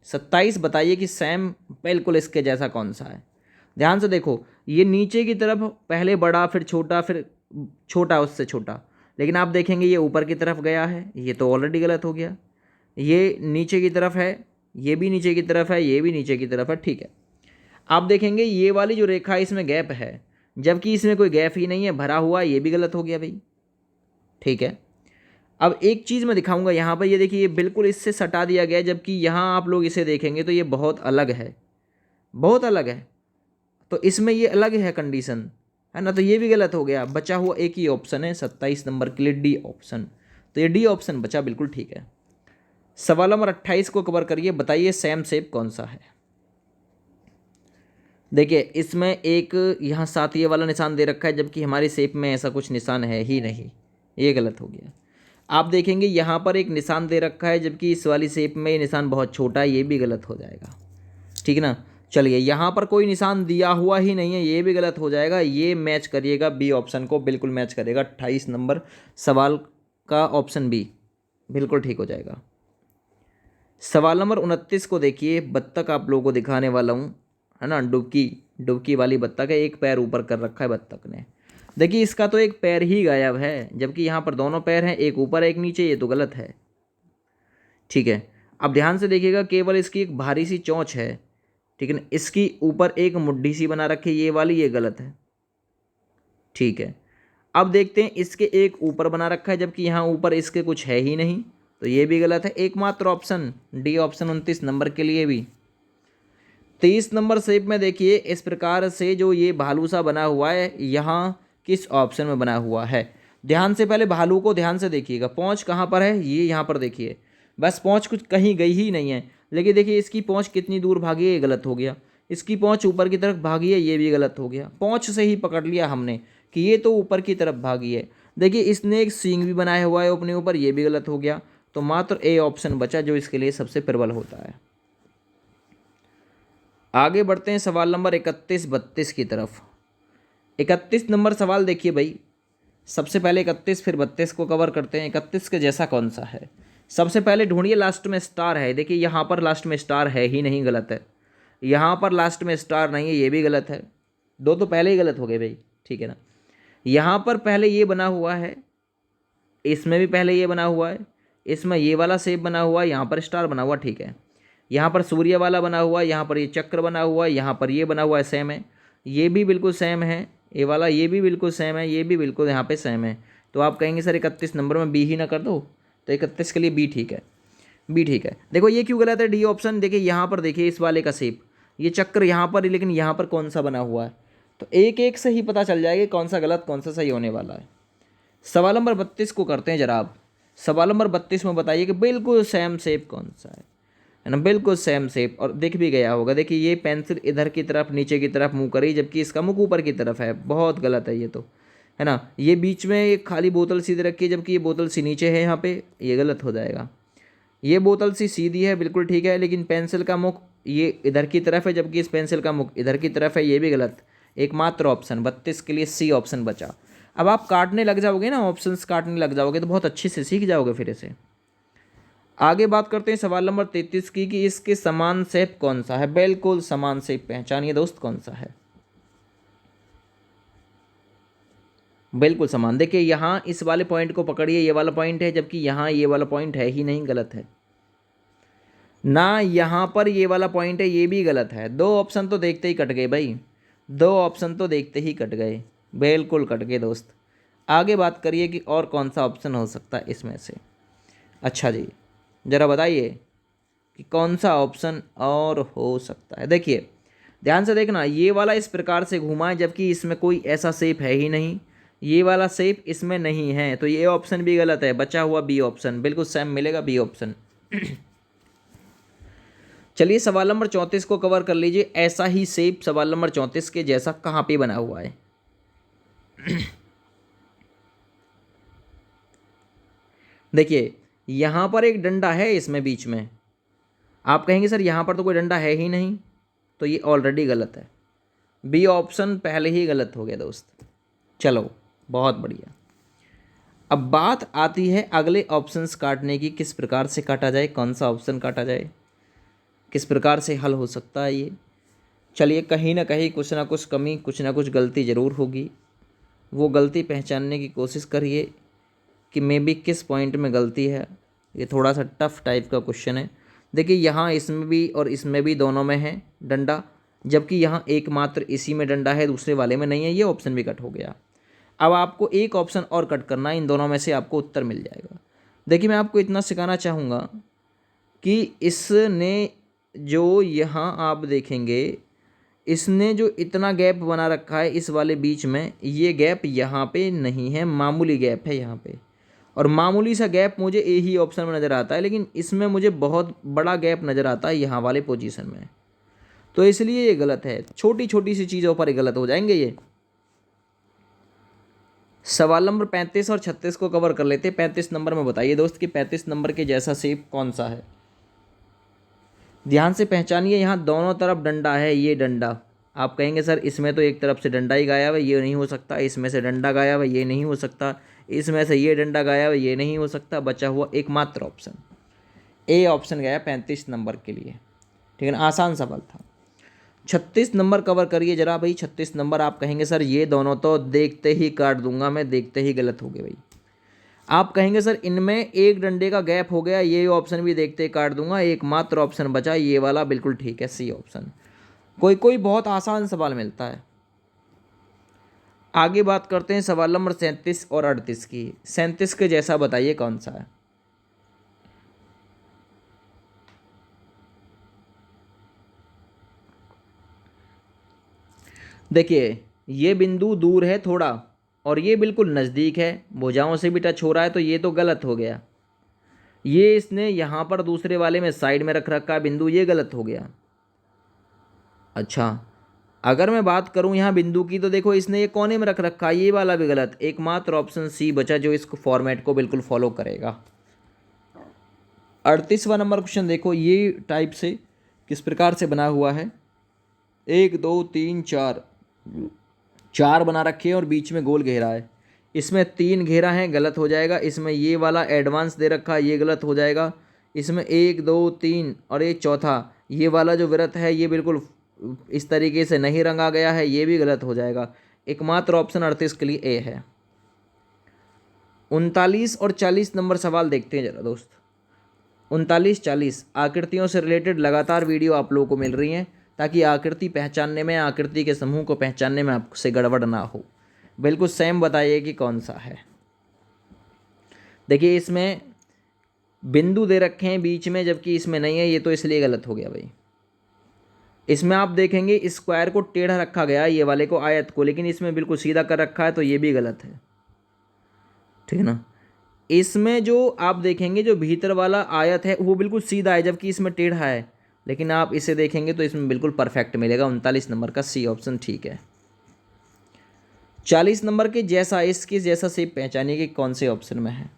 27 बताइए कि सेम बिल्कुल इसके जैसा कौन सा है। ध्यान से देखो, ये नीचे की तरफ पहले बड़ा फिर छोटा उससे छोटा, लेकिन आप देखेंगे ये ऊपर की तरफ गया है, ये तो ऑलरेडी गलत हो गया। ये नीचे की तरफ है, ये भी नीचे की तरफ है, ये भी नीचे की तरफ है। ठीक है, आप देखेंगे ये वाली जो रेखा है इसमें गैप है जबकि इसमें कोई गैप ही नहीं है, भरा हुआ, ये भी गलत हो गया भाई। ठीक है, अब एक चीज़ मैं दिखाऊंगा यहाँ पर, ये देखिए ये बिल्कुल इससे सटा दिया गया है जबकि यहाँ आप लोग इसे देखेंगे तो ये बहुत अलग है, बहुत अलग है। तो इसमें ये अलग है कंडीशन, है ना, तो ये भी गलत हो गया। बचा हुआ एक ही ऑप्शन है 27 नंबर के लिए, डी ऑप्शन। तो ये डी ऑप्शन बचा, बिल्कुल ठीक है। सवाल नंबर 28 को कवर करिए, बताइए सेम शेप कौन सा है। देखिए इसमें एक यहाँ साथ ये वाला निशान दे रखा है जबकि हमारी शेप में ऐसा कुछ निशान है ही नहीं, ये गलत हो गया। आप देखेंगे यहाँ पर एक निशान दे रखा है जबकि इस वाली शेप में ये निशान बहुत छोटा है, ये भी गलत हो जाएगा। ठीक है ना, चलिए यहाँ पर कोई निशान दिया हुआ ही नहीं है, ये भी गलत हो जाएगा। ये मैच करिएगा बी ऑप्शन को, बिल्कुल मैच करेगा। 28 नंबर सवाल का ऑप्शन बी बिल्कुल ठीक हो जाएगा। सवाल नंबर 29 को देखिए, बत्तख आप लोगों को दिखाने वाला हूँ, है ना, डुबकी वाली बत्तख है, एक पैर ऊपर कर रखा है बत्तख ने। देखिए इसका तो एक पैर ही गायब है जबकि यहाँ पर दोनों पैर हैं, एक ऊपर एक नीचे, ये तो गलत है। ठीक है, अब ध्यान से देखिएगा, केवल इसकी एक भारी सी चोंच है, ठीक है ना, इसकी ऊपर एक मुड्ढी सी बना रखी है ये वाली, ये गलत है। ठीक है, अब देखते हैं, इसके एक ऊपर बना रखा है जबकि यहाँ ऊपर इसके कुछ है ही नहीं, तो ये भी गलत है। एकमात्र ऑप्शन डी ऑप्शन 29 नंबर के लिए भी। 30 नंबर शेप में देखिए इस प्रकार से जो ये भालू सा बना हुआ है, यहाँ किस ऑप्शन में बना हुआ है? ध्यान से पहले भालू को ध्यान से देखिएगा, पौंछ कहाँ पर है, ये यहाँ पर देखिए, बस पौंछ कुछ कहीं गई ही नहीं है। लेकिन देखिए इसकी पौंछ कितनी दूर भागी है, ये गलत हो गया। इसकी पौंछ ऊपर की तरफ भागी है, ये भी गलत हो गया। पौंछ से ही पकड़ लिया हमने कि ये तो ऊपर की तरफ भागी है। देखिए इसने एक सींग भी बनाया हुआ है अपने ऊपर, ये भी गलत हो गया। तो मात्र ए ऑप्शन बचा जो इसके लिए सबसे प्रबल होता है। आगे बढ़ते हैं सवाल नंबर 31 32 की तरफ। 31 नंबर सवाल देखिए भाई, सबसे पहले 31 फिर 32 को कवर करते हैं। 31 के जैसा कौन सा है? सबसे पहले ढूंढिए, लास्ट में स्टार है। देखिए यहाँ पर लास्ट में स्टार है ही नहीं, गलत है। यहाँ पर लास्ट में स्टार नहीं है, ये भी गलत है। दो तो पहले ही गलत हो गए भाई, ठीक है ना। यहाँ पर पहले ये बना हुआ है, इसमें भी पहले ये बना हुआ है, इसमें ये वाला शेप बना हुआ है, यहाँ पर स्टार बना हुआ, ठीक है। यहाँ पर सूर्य वाला बना हुआ है, यहाँ पर ये चक्र बना हुआ है, यहाँ पर ये बना हुआ है, सेम है। ये भी बिल्कुल सेम है, ये वाला ये भी बिल्कुल सेम है, ये भी बिल्कुल यहाँ पे सेम है। तो आप कहेंगे सर 31 नंबर में बी ही ना कर दो, तो 31 के लिए बी ठीक है, बी ठीक है। देखो ये क्यों गलत है डी ऑप्शन? देखिए यहाँ पर देखिए इस वाले का शेप, ये चक्र यहाँ पर, लेकिन यहाँ पर कौन सा बना हुआ है? तो एक एक से ही पता चल जाएगा कौन सा गलत कौन सा सही होने वाला है। सवाल नंबर 32 को करते हैं जरा आप। सवाल नंबर 32 में बताइए कि बिल्कुल सेम शेप कौन सा है ना, बिल्कुल सेम शेप, और दिख भी गया होगा। देखिए ये पेंसिल इधर की तरफ नीचे की तरफ मुँह करी, जबकि इसका मुख ऊपर की तरफ है, बहुत गलत है ये तो, है ना। ये बीच में एक खाली बोतल सीधी रखी है, जबकि ये बोतल सी नीचे है यहाँ पे, ये गलत हो जाएगा। ये बोतल सी सीधी है, बिल्कुल ठीक है, लेकिन पेंसिल का मुख ये इधर की तरफ है, जबकि इस पेंसिल का मुख इधर की तरफ है, ये भी गलत। एकमात्र ऑप्शन 32 के लिए सी ऑप्शन बचा। अब आप काटने लग जाओगे ना, ऑप्शंस काटने लग जाओगे तो बहुत अच्छे से सीख जाओगे फिर इसे। आगे बात करते हैं सवाल नंबर 33 की कि इसके समान शेप कौन सा है? बिल्कुल समान शेप, पहचानिए दोस्त कौन सा है। बिल्कुल समान। देखिए यहाँ इस वाले पॉइंट को पकड़िए, ये वाला पॉइंट है, जबकि यहाँ ये वाला पॉइंट है ही नहीं, गलत है ना। यहाँ पर ये वाला पॉइंट है, ये भी गलत है। दो ऑप्शन तो देखते ही कट गए भाई, दो ऑप्शन तो देखते ही कट गए, बिल्कुल कट गए दोस्त। आगे बात करिए कि और कौन सा ऑप्शन हो सकता है इसमें से। अच्छा जी, ज़रा बताइए कि कौन सा ऑप्शन और हो सकता है। देखिए ध्यान से देखना, ये वाला इस प्रकार से घुमा है, जबकि इसमें कोई ऐसा शेप है ही नहीं, ये वाला शेप इसमें नहीं है, तो ये ऑप्शन भी गलत है। बचा हुआ बी ऑप्शन, बिल्कुल सेम मिलेगा बी ऑप्शन। चलिए सवाल नंबर 34 को कवर कर लीजिए। ऐसा ही शेप सवाल नंबर 34 के जैसा कहाँ पे बना हुआ है? देखिए यहाँ पर एक डंडा है इसमें बीच में, आप कहेंगे सर यहाँ पर तो कोई डंडा है ही नहीं, तो ये ऑलरेडी गलत है। बी ऑप्शन पहले ही गलत हो गया दोस्त। चलो बहुत बढ़िया। अब बात आती है अगले ऑप्शंस काटने की, किस प्रकार से काटा जाए, कौन सा ऑप्शन काटा जाए, किस प्रकार से हल हो सकता है ये। चलिए कहीं ना कहीं कुछ ना कुछ कमी, कुछ ना कुछ गलती ज़रूर होगी, वो गलती पहचानने की कोशिश करिए कि मे बी किस पॉइंट में गलती है। ये थोड़ा सा टफ टाइप का क्वेश्चन है। देखिए यहाँ इसमें भी और इसमें भी दोनों में है डंडा, जबकि यहाँ एकमात्र इसी में डंडा है, दूसरे वाले में नहीं है, ये ऑप्शन भी कट हो गया। अब आपको एक ऑप्शन और कट करना है, इन दोनों में से आपको उत्तर मिल जाएगा। देखिए मैं आपको इतना सिखाना चाहूँगा कि इसने जो यहाँ आप देखेंगे, इसने जो इतना गैप बना रखा है इस वाले बीच में, ये गैप यहाँ पे नहीं है, मामूली गैप है यहाँ पे, और मामूली सा गैप मुझे ए ही ऑप्शन में नज़र आता है, लेकिन इसमें मुझे बहुत बड़ा गैप नज़र आता है यहाँ वाले पोजीशन में, तो इसलिए ये गलत है। छोटी छोटी सी चीज़ों पर गलत हो जाएंगे ये। सवाल नंबर 35 और 36 को कवर कर लेते हैं। 35 नंबर में बताइए दोस्त कि 35 नंबर के जैसा शेप कौन सा है। ध्यान से पहचानिए, यहाँ दोनों तरफ डंडा है, ये डंडा। आप कहेंगे सर इसमें तो एक तरफ से डंडा ही गायब है, ये नहीं हो सकता, इसमें से डंडा गायब है, ये नहीं हो सकता, इसमें से ये डंडा गायब है, ये नहीं हो सकता। बचा हुआ एकमात्र ऑप्शन ए ऑप्शन गया 35 नंबर के लिए, ठीक है ना, आसान सवाल था। 36 नंबर कवर करिए जरा भाई। 36 नंबर आप कहेंगे सर ये दोनों तो देखते ही काट दूंगा मैं, देखते ही गलत हो गए भाई। आप कहेंगे सर इनमें एक डंडे का गैप हो गया, ये ऑप्शन भी देखते ही काट दूंगा, एकमात्र ऑप्शन बचा ये वाला, बिल्कुल ठीक है सी ऑप्शन। कोई कोई बहुत आसान सवाल मिलता है। आगे बात करते हैं सवाल नंबर 37 और 38 की। 37 के जैसा बताइए कौन सा है। देखिए, ये बिंदु दूर है थोड़ा और ये बिल्कुल नज़दीक है, भुजाओं से भी टच हो रहा है, तो ये तो गलत हो गया। ये इसने यहाँ पर दूसरे वाले में साइड में रख रखा है बिंदु, ये गलत हो गया। अच्छा, अगर मैं बात करूँ यहाँ बिंदु की, तो देखो इसने ये कोने में रख रखा है, ये वाला भी गलत। एकमात्र ऑप्शन सी बचा जो इस फॉर्मेट को बिल्कुल फॉलो करेगा। 38वां नंबर क्वेश्चन देखो, ये टाइप से किस प्रकार से बना हुआ है। 1 2 3 4, चार बना रखे हैं और बीच में गोल घेरा है। इसमें 3 घेरा है, गलत हो जाएगा। इसमें ये वाला एडवांस दे रखा है, ये गलत हो जाएगा। इसमें 1 2 3 और एक चौथा, ये वाला जो वृत्त है ये बिल्कुल इस तरीके से नहीं रंगा गया है, ये भी गलत हो जाएगा। एकमात्र ऑप्शन 38 के लिए ए है। 39 और 40 नंबर सवाल देखते हैं जरा दोस्त। 39 40 आकृतियों से रिलेटेड लगातार वीडियो आप लोगों को मिल रही हैं, ताकि आकृति पहचानने में, आकृति के समूह को पहचानने में आपसे गड़बड़ ना हो। बिल्कुल सेम बताइए कि कौन सा है। देखिए, इसमें बिंदु दे रखे हैं बीच में, जबकि इसमें नहीं है, ये तो इसलिए गलत हो गया भाई। इसमें आप देखेंगे स्क्वायर को टेढ़ा रखा गया है, ये वाले को आयत को, लेकिन इसमें बिल्कुल सीधा कर रखा है, तो ये भी गलत है। ठीक है ना। इसमें जो आप देखेंगे जो भीतर वाला आयत है वो बिल्कुल सीधा है, जबकि इसमें टेढ़ा है, लेकिन आप इसे देखेंगे तो इसमें बिल्कुल परफेक्ट मिलेगा। 39 नंबर का सी ऑप्शन ठीक है। 40 नंबर के जैसा, इसके जैसा शेप पहचानिए कि कौन से ऑप्शन में है।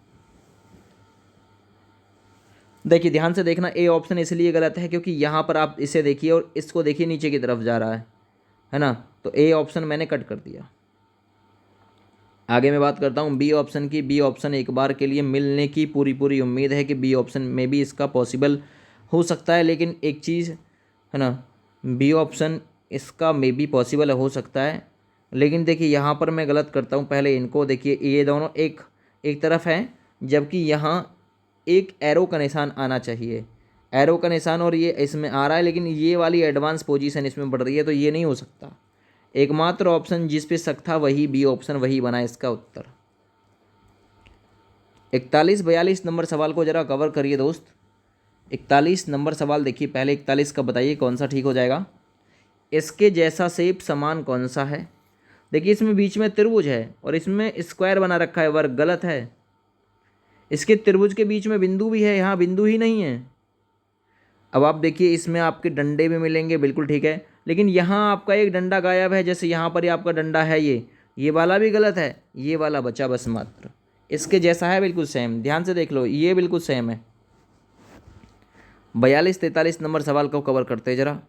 देखिए, ध्यान से देखना, ए ऑप्शन इसलिए गलत है क्योंकि यहाँ पर आप इसे देखिए और इसको देखिए, नीचे की तरफ जा रहा है ना, तो ए ऑप्शन मैंने कट कर दिया। आगे मैं बात करता हूँ बी ऑप्शन की। बी ऑप्शन एक बार के लिए मिलने की पूरी पूरी उम्मीद है कि बी ऑप्शन में भी इसका पॉसिबल हो सकता है, लेकिन एक चीज़ है ना, बी ऑप्शन इसका मे बी पॉसिबल हो सकता है, लेकिन देखिए यहाँ पर मैं गलत करता हूँ। पहले इनको देखिए, ये दोनों एक एक तरफ हैं, जबकि यहाँ एक एरो का निशान आना चाहिए, एरो का निशान, और ये इसमें आ रहा है, लेकिन ये वाली एडवांस पोजीशन इसमें बढ़ रही है, तो ये नहीं हो सकता। एकमात्र ऑप्शन जिस पे शक था वही बी ऑप्शन, वही बना इसका उत्तर। 41 42 नंबर सवाल को जरा कवर करिए दोस्त। 41 नंबर सवाल देखिए, पहले 41 का बताइए कौन सा ठीक हो जाएगा। इसके जैसा शेप समान कौन सा है। देखिए, इसमें बीच में त्रिभुज है और इसमें स्क्वायर बना रखा है, वर्ग, गलत है। इसके त्रिभुज के बीच में बिंदु भी है, यहाँ बिंदु ही नहीं है। अब आप देखिए, इसमें आपके डंडे भी मिलेंगे, बिल्कुल ठीक है, लेकिन यहाँ आपका एक डंडा गायब है, जैसे यहाँ पर ही आपका डंडा है, ये वाला भी गलत है, ये वाला बचा बस मात्र। इसके जैसा है बिल्कुल सेम, ध्यान से देख लो, ये बिल्कुल सेम है। 42 43 नंबर सवाल को कवर करते हैं जरा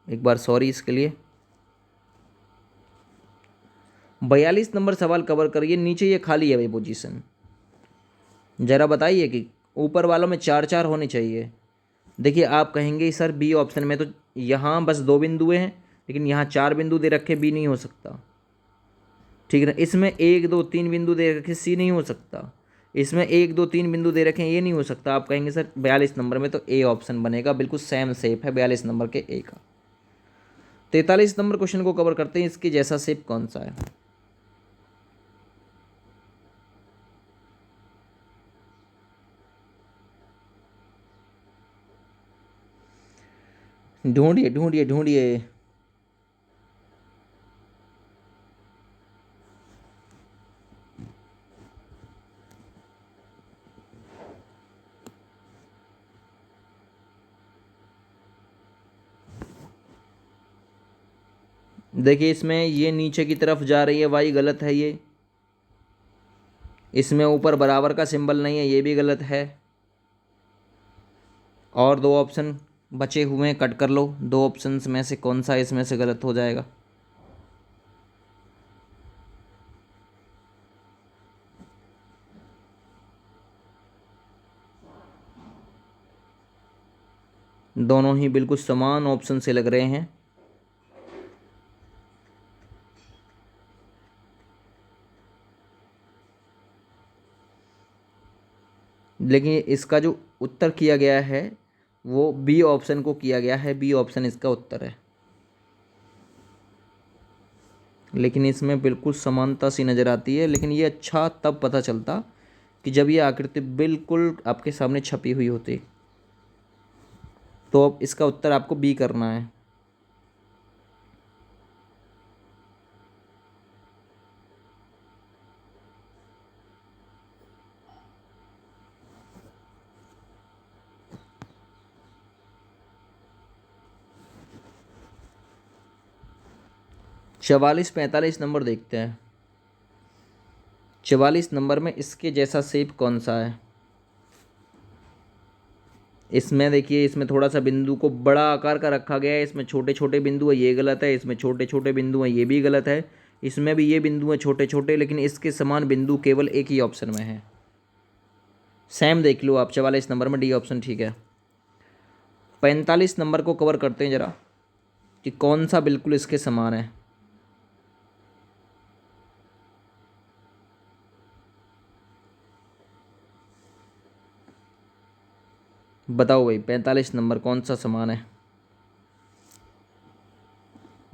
एक बार, सॉरी इसके लिए। 42 नंबर सवाल कवर करिए। नीचे ये खाली है भाई पोजीशन, जरा बताइए कि ऊपर वालों में 4 4 होने चाहिए। देखिए, आप कहेंगे सर बी ऑप्शन में तो यहाँ बस 2 बिंदुएं हैं, लेकिन यहाँ 4 बिंदु दे रखे, बी नहीं हो सकता। ठीक है ना। इसमें 1 2 3 बिंदु दे रखे, सी नहीं हो सकता। इसमें 1 2 3 बिंदु दे रखे हैं, ये नहीं हो सकता। आप कहेंगे सर 42 नंबर में तो ए ऑप्शन बनेगा, बिल्कुल सेम शेप है 42 नंबर के ए का। 43 नंबर क्वेश्चन को कवर करते हैं, इसके जैसा शेप कौन सा है। ढूंढिए ढूंढिए ढूंढिए। देखिए, इसमें ये नीचे की तरफ जा रही है, वाई गलत है ये। इसमें ऊपर बराबर का सिंबल नहीं है, ये भी गलत है। और 2 ऑप्शन बचे हुए हैं, कट कर लो। 2 ऑप्शंस में से कौन सा इसमें से गलत हो जाएगा। दोनों ही बिल्कुल समान ऑप्शन से लग रहे हैं। लेकिन इसका जो उत्तर किया गया है वो बी ऑप्शन को किया गया है, बी ऑप्शन इसका उत्तर है। लेकिन इसमें बिल्कुल समानता सी नज़र आती है, लेकिन ये अच्छा तब पता चलता कि जब ये आकृति बिल्कुल आपके सामने छपी हुई होती। तो अब इसका उत्तर आपको बी करना है। चवालीस 45 नंबर देखते हैं। 44 नंबर में इसके जैसा शेप कौन सा है? इसमें देखिए, इसमें थोड़ा सा बिंदु को बड़ा आकार का रखा गया है, इसमें छोटे छोटे बिंदु है, ये गलत है। इसमें छोटे छोटे बिंदु हैं, ये भी गलत है। इसमें भी ये बिंदु हैं छोटे छोटे, लेकिन इसके समान बिंदु केवल एक ही ऑप्शन में है। सेम देख लो आप, 44 नंबर में डी ऑप्शन ठीक है। 45 नंबर को कवर करते हैं ज़रा कि कौन सा बिल्कुल इसके समान है। बताओ भाई, 45 नंबर कौन सा समान है?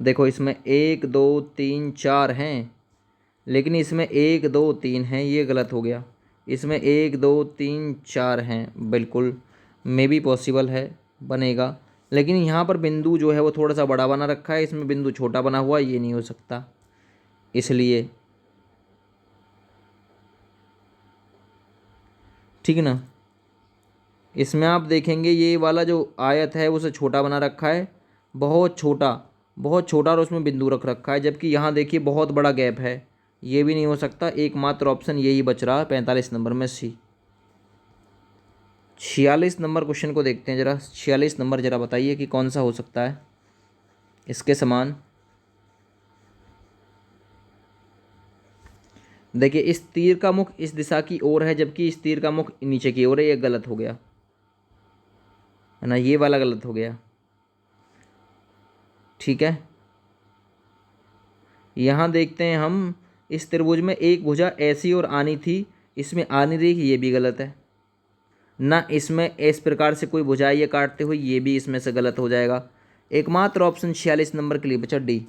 देखो, इसमें 1 2 3 4 हैं, लेकिन इसमें 1 2 3 हैं, ये गलत हो गया। इसमें 1 2 3 4 हैं, बिल्कुल मे भी पॉसिबल है, बनेगा। लेकिन यहाँ पर बिंदु जो है वो थोड़ा सा बड़ा बना रखा है, इसमें बिंदु छोटा बना हुआ है, ये नहीं हो सकता। इसलिए ठीक है ना। इसमें आप देखेंगे ये वाला जो आयत है उसे छोटा बना रखा है, बहुत छोटा, बहुत छोटा, और उसमें बिंदु रख रखा है, जबकि यहाँ देखिए बहुत बड़ा गैप है। ये भी नहीं हो सकता। एकमात्र ऑप्शन यही बच रहा है 45 नंबर में, सी। 46 नंबर क्वेश्चन को देखते हैं ज़रा। 46 नंबर ज़रा बताइए कि कौन सा हो सकता है इसके समान। देखिए, इस तीर का मुख इस दिशा की ओर है, जबकि इस तीर का मुख नीचे की ओर है, ये गलत हो गया है ना, ये वाला गलत हो गया। ठीक है, यहाँ देखते हैं हम, इस त्रिभुज में एक भुजा ऐसी और आनी थी, इसमें आ नहीं रही, ये भी गलत है ना। इसमें इस प्रकार से कोई भुजाएं ये काटते हुए, ये भी इसमें से गलत हो जाएगा। एकमात्र ऑप्शन 46 नंबर के लिए बचा डी।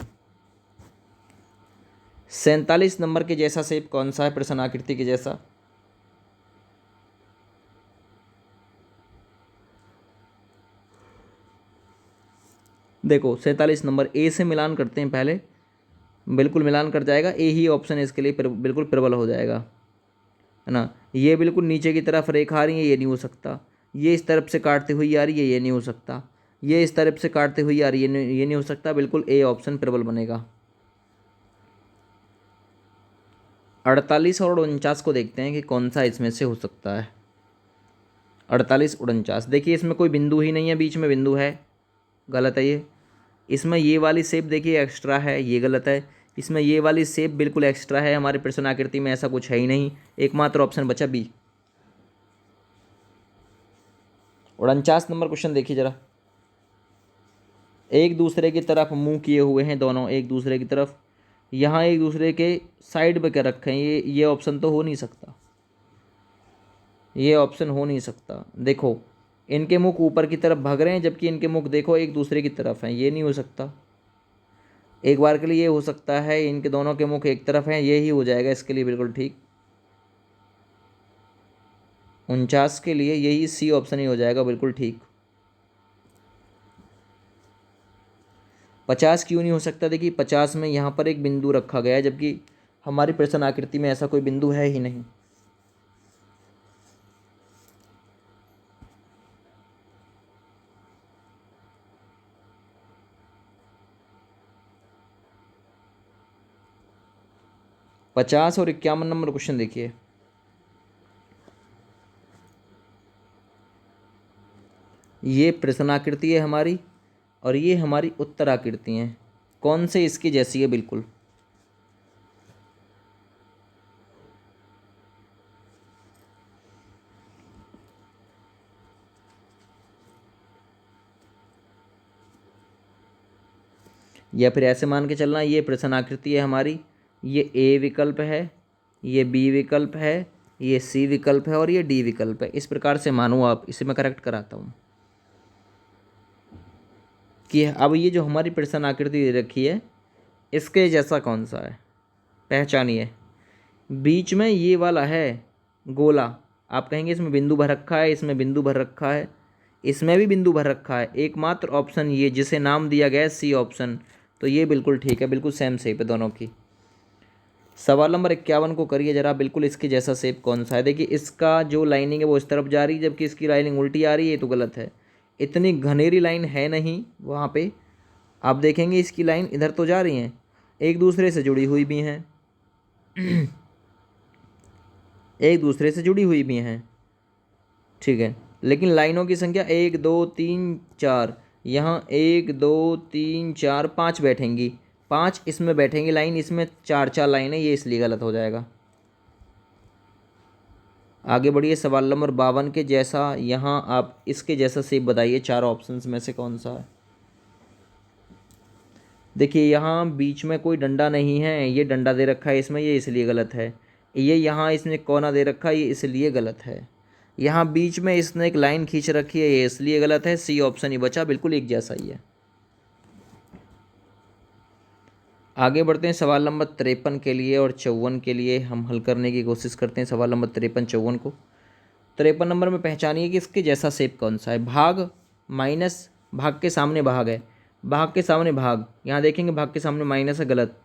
47 नंबर के जैसा शेप कौन सा है, प्रश्न आकृति के जैसा? देखो, 47 नंबर ए से मिलान करते हैं पहले, बिल्कुल मिलान कर जाएगा। ए ही ऑप्शन है इसके लिए, बिल्कुल प्रबल हो जाएगा, है ना। ये बिल्कुल नीचे की तरफ रेखा आ रही है, ये नहीं हो सकता। ये इस तरफ से काटते हुए आ रही है, ये नहीं हो सकता। ये इस तरफ से काटते हुए आ रही है, ये नहीं हो सकता। बिल्कुल ए ऑप्शन प्रबल बनेगा। 48 और 49 को देखते हैं कि कौन सा इसमें से हो सकता है। 48 49, देखिए इसमें कोई बिंदु ही नहीं है, बीच में बिंदु है, गलत है ये। इसमें ये वाली शेप देखिए एक्स्ट्रा है, ये गलत है। इसमें ये वाली शेप बिल्कुल एक्स्ट्रा है, हमारे प्रश्न आकृति में ऐसा कुछ है ही नहीं। एकमात्र ऑप्शन बचा बी। 49 नंबर क्वेश्चन देखिए जरा। एक दूसरे की तरफ मुंह किए हुए हैं दोनों, एक दूसरे की तरफ। यहाँ एक दूसरे के साइड पे क्या रखे हैं, ये ऑप्शन तो हो नहीं सकता, ये ऑप्शन हो नहीं सकता। देखो, इनके मुख ऊपर की तरफ भाग रहे हैं, जबकि इनके मुख देखो एक दूसरे की तरफ हैं, ये नहीं हो सकता। एक बार के लिए ये हो सकता है, इनके दोनों के मुख एक तरफ हैं, ये ही हो जाएगा इसके लिए बिल्कुल ठीक। 49 के लिए यही सी ऑप्शन ही हो जाएगा बिल्कुल ठीक। 50 क्यों नहीं हो सकता? देखिए, 50 में यहाँ पर एक बिंदु रखा गया है, जबकि हमारी प्रश्न आकृति में ऐसा कोई बिंदु है ही नहीं। पचास और 51 नंबर क्वेश्चन देखिए। ये प्रश्नाकृति है हमारी, और ये हमारी उत्तराकृति हैं। कौन से इसकी जैसी है बिल्कुल? या फिर ऐसे मान के चलना, ये प्रश्नाकृति है हमारी, ये ए विकल्प है, ये बी विकल्प है, ये सी विकल्प है, और ये डी विकल्प है। इस प्रकार से मानो आप, इसे मैं करेक्ट कराता हूँ कि अब ये जो हमारी प्रश्न आकृति दे रखी है, इसके जैसा कौन सा है, पहचानिए। बीच में ये वाला है गोला, आप कहेंगे इसमें बिंदु भर रखा है, इसमें बिंदु भर रखा है, इसमें भी बिंदु भर रखा है, एकमात्र ऑप्शन ये जिसे नाम दिया गया है सी ऑप्शन। तो ये बिल्कुल ठीक है, बिल्कुल सेम शेप है दोनों की। सवाल नंबर 51 को करिए जरा, बिल्कुल इसके जैसा शेप कौन सा है। देखिए इसका जो लाइनिंग है वो इस तरफ जा रही है, जबकि इसकी लाइनिंग उल्टी आ रही है, ये तो गलत है। इतनी घनेरी लाइन है नहीं वहाँ पे, आप देखेंगे इसकी लाइन इधर तो जा रही हैं, एक दूसरे से जुड़ी हुई भी हैं एक दूसरे से जुड़ी हुई भी हैं, ठीक है। लेकिन लाइनों की संख्या 1 2 3 4, यहाँ 1 2 3 4 5 बैठेंगी, 5 इसमें बैठेंगी लाइन, इसमें 4 4 लाइन है, ये इसलिए गलत हो जाएगा। आगे बढ़िए, सवाल नंबर 52 के जैसा, यहाँ आप इसके जैसा शेप बताइए, चार ऑप्शंस में से कौन सा है। देखिए यहाँ बीच में कोई डंडा नहीं है, ये डंडा दे रखा है इसमें, ये इसलिए गलत है। ये यहाँ इसने कोना दे रखा है, ये इसलिए गलत है। यहाँ बीच में इसने एक लाइन खींच रखी है, ये इसलिए गलत है। सी ऑप्शन ही बचा, बिल्कुल एक जैसा ही है। आगे बढ़ते हैं सवाल नंबर 53 के लिए और 54 के लिए हम हल करने की कोशिश करते हैं सवाल नंबर 53 54 को। 53 नंबर में पहचानिए कि इसके जैसा शेप कौन सा है। भाग माइनस, भाग के सामने भाग है, भाग के सामने भाग, यहाँ देखेंगे भाग के सामने माइनस है, गलत,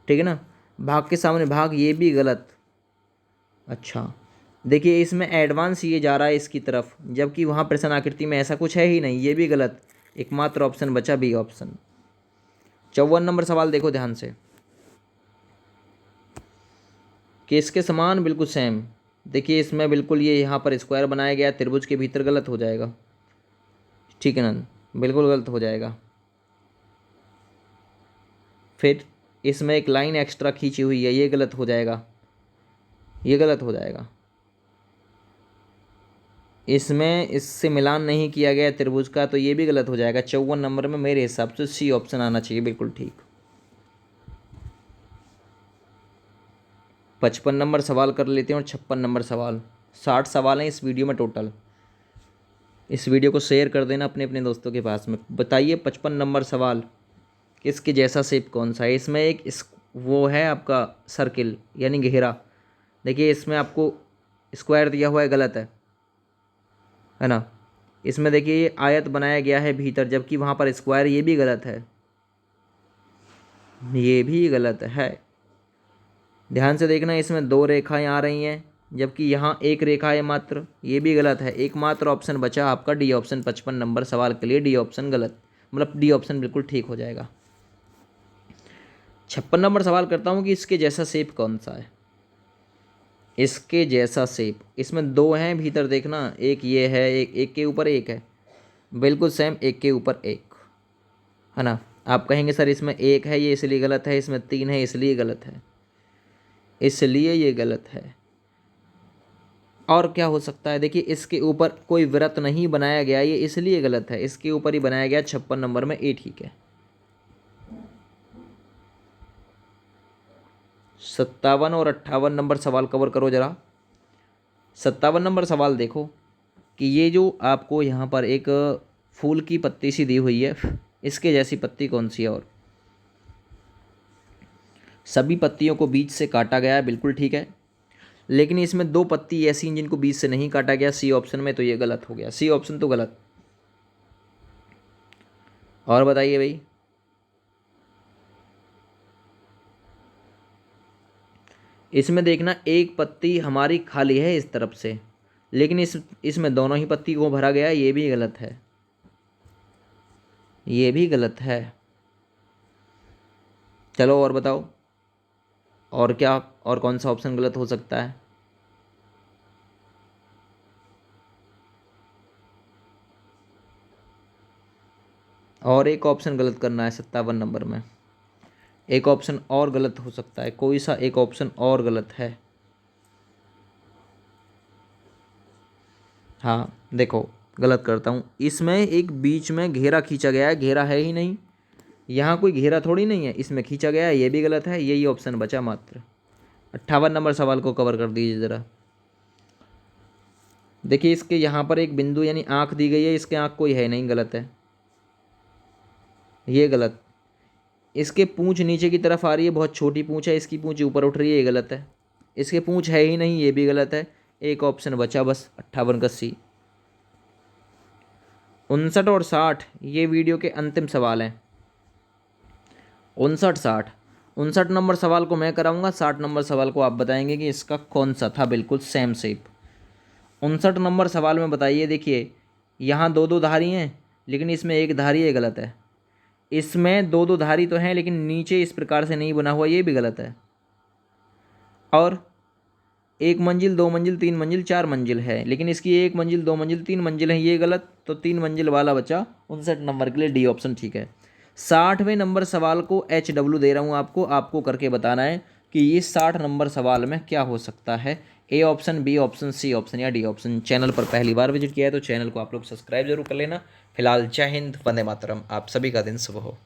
ठीक है ना। भाग के सामने भाग, ये भी गलत। अच्छा देखिए इसमें एडवांस ये जा रहा है इसकी तरफ, जबकि वहाँ प्रश्न आकृति में ऐसा कुछ है ही नहीं, ये भी गलत। एकमात्र ऑप्शन बचा बी ऑप्शन। 54 नंबर सवाल देखो ध्यान से, कि इसके समान बिल्कुल सेम। देखिए इसमें बिल्कुल ये यहाँ पर स्क्वायर बनाया गया, त्रिभुज के भीतर, गलत हो जाएगा, ठीक है ना, बिल्कुल गलत हो जाएगा। फिर इसमें एक लाइन एक्स्ट्रा खींची हुई है, ये गलत हो जाएगा, ये गलत हो जाएगा। इसमें इससे मिलान नहीं किया गया त्रिभुज का, तो ये भी गलत हो जाएगा। 54 नंबर में मेरे हिसाब से सी ऑप्शन आना चाहिए, बिल्कुल ठीक। 55 नंबर सवाल कर लेते हैं और 56 नंबर सवाल। 60 सवाल हैं इस वीडियो में टोटल। इस वीडियो को शेयर कर देना अपने अपने दोस्तों के पास में। बताइए 55 नंबर सवाल, किसके जैसा शेप कौन सा है। इसमें एक वो है आपका सर्किल यानी घेरा, देखिए इसमें आपको स्क्वायर दिया हुआ है, गलत है ना। इसमें देखिए ये आयत बनाया गया है भीतर, जबकि वहाँ पर स्क्वायर, ये भी गलत है, ये भी गलत है। ध्यान से देखना, इसमें दो रेखाएं आ रही हैं, जबकि यहाँ एक रेखा है मात्र, ये भी गलत है। एकमात्र ऑप्शन बचा आपका डी ऑप्शन। 55 नंबर सवाल के लिए डी ऑप्शन गलत, मतलब डी ऑप्शन बिल्कुल ठीक हो जाएगा। 56 नंबर सवाल करता हूँ कि इसके जैसा शेप कौन सा है। इसके जैसा शेप, इसमें दो हैं भीतर, देखना, एक ये है, एक के ऊपर एक है, बिल्कुल सेम, एक के ऊपर एक, है ना। आप कहेंगे सर इसमें एक है, ये इसलिए गलत है, इसमें तीन है इसलिए गलत है, इसलिए ये गलत है। और क्या हो सकता है, देखिए इसके ऊपर कोई व्रत नहीं बनाया गया, ये इसलिए गलत है, इसके ऊपर ही बनाया गया। 56 नंबर में ए ठीक है। 57 और 58 नंबर सवाल कवर करो जरा। 57 नंबर सवाल देखो कि ये जो आपको यहाँ पर एक फूल की पत्ती सी दी हुई है, इसके जैसी पत्ती कौन सी है। और सभी पत्तियों को बीच से काटा गया है, बिल्कुल ठीक है, लेकिन इसमें दो पत्ती ऐसी हैं जिनको बीच से नहीं काटा गया, सी ऑप्शन में, तो ये गलत हो गया, सी ऑप्शन तो गलत। और बताइए भाई, इसमें देखना एक पत्ती हमारी खाली है इस तरफ से, लेकिन इसमें दोनों ही पत्ती को भरा गया है, ये भी गलत है, ये भी गलत है। चलो और बताओ, और क्या, और कौन सा ऑप्शन गलत हो सकता है। और एक ऑप्शन गलत करना है 57 नंबर में, एक ऑप्शन और गलत हो सकता है, कोई सा एक ऑप्शन और गलत है। हाँ देखो, गलत करता हूँ, इसमें एक बीच में घेरा खींचा गया है, घेरा है ही नहीं, यहाँ कोई घेरा थोड़ी नहीं है, इसमें खींचा गया है, ये भी गलत है, यही ऑप्शन बचा मात्र। 58 नंबर सवाल को कवर कर दीजिए ज़रा। देखिए इसके यहाँ पर एक बिंदु यानी आँख दी गई है, इसके आँख कोई है नहीं, गलत है, ये गलत। इसके पूंछ नीचे की तरफ आ रही है, बहुत छोटी पूंछ है, इसकी पूंछ ऊपर उठ रही है, ये गलत है। इसके पूंछ है ही नहीं, ये भी गलत है। एक ऑप्शन बचा बस 58 का सी। 59 और 60 ये वीडियो के अंतिम सवाल हैं। 59 60, 59 नंबर सवाल को मैं कराऊंगा, 60 नंबर सवाल को आप बताएंगे कि इसका कौन सा था बिल्कुल सेम शेप। 59 नंबर सवाल में बताइए, देखिए यहाँ दो दो धारी हैं लेकिन इसमें एक धारी है, गलत है। इसमें दो दो धारी तो हैं लेकिन नीचे इस प्रकार से नहीं बना हुआ, ये भी गलत है। और एक मंजिल, दो मंजिल, तीन मंजिल, चार मंजिल है लेकिन इसकी एक मंजिल, दो मंजिल, तीन मंजिल है, ये गलत। तो तीन मंजिल वाला बचा 59 नंबर के लिए डी ऑप्शन ठीक है। 60वें नंबर सवाल को HW दे रहा हूँ आपको, आपको करके बताना है कि ये 60 नंबर सवाल में क्या हो सकता है। A option, B option, C option या डी ऑप्शन। चैनल पर पहली बार विजिट किया है तो चैनल को आप लोग सब्सक्राइब जरूर कर लेना। फिलहाल जय हिंद, वंदे मातरम। आप सभी का दिन शुभ हो।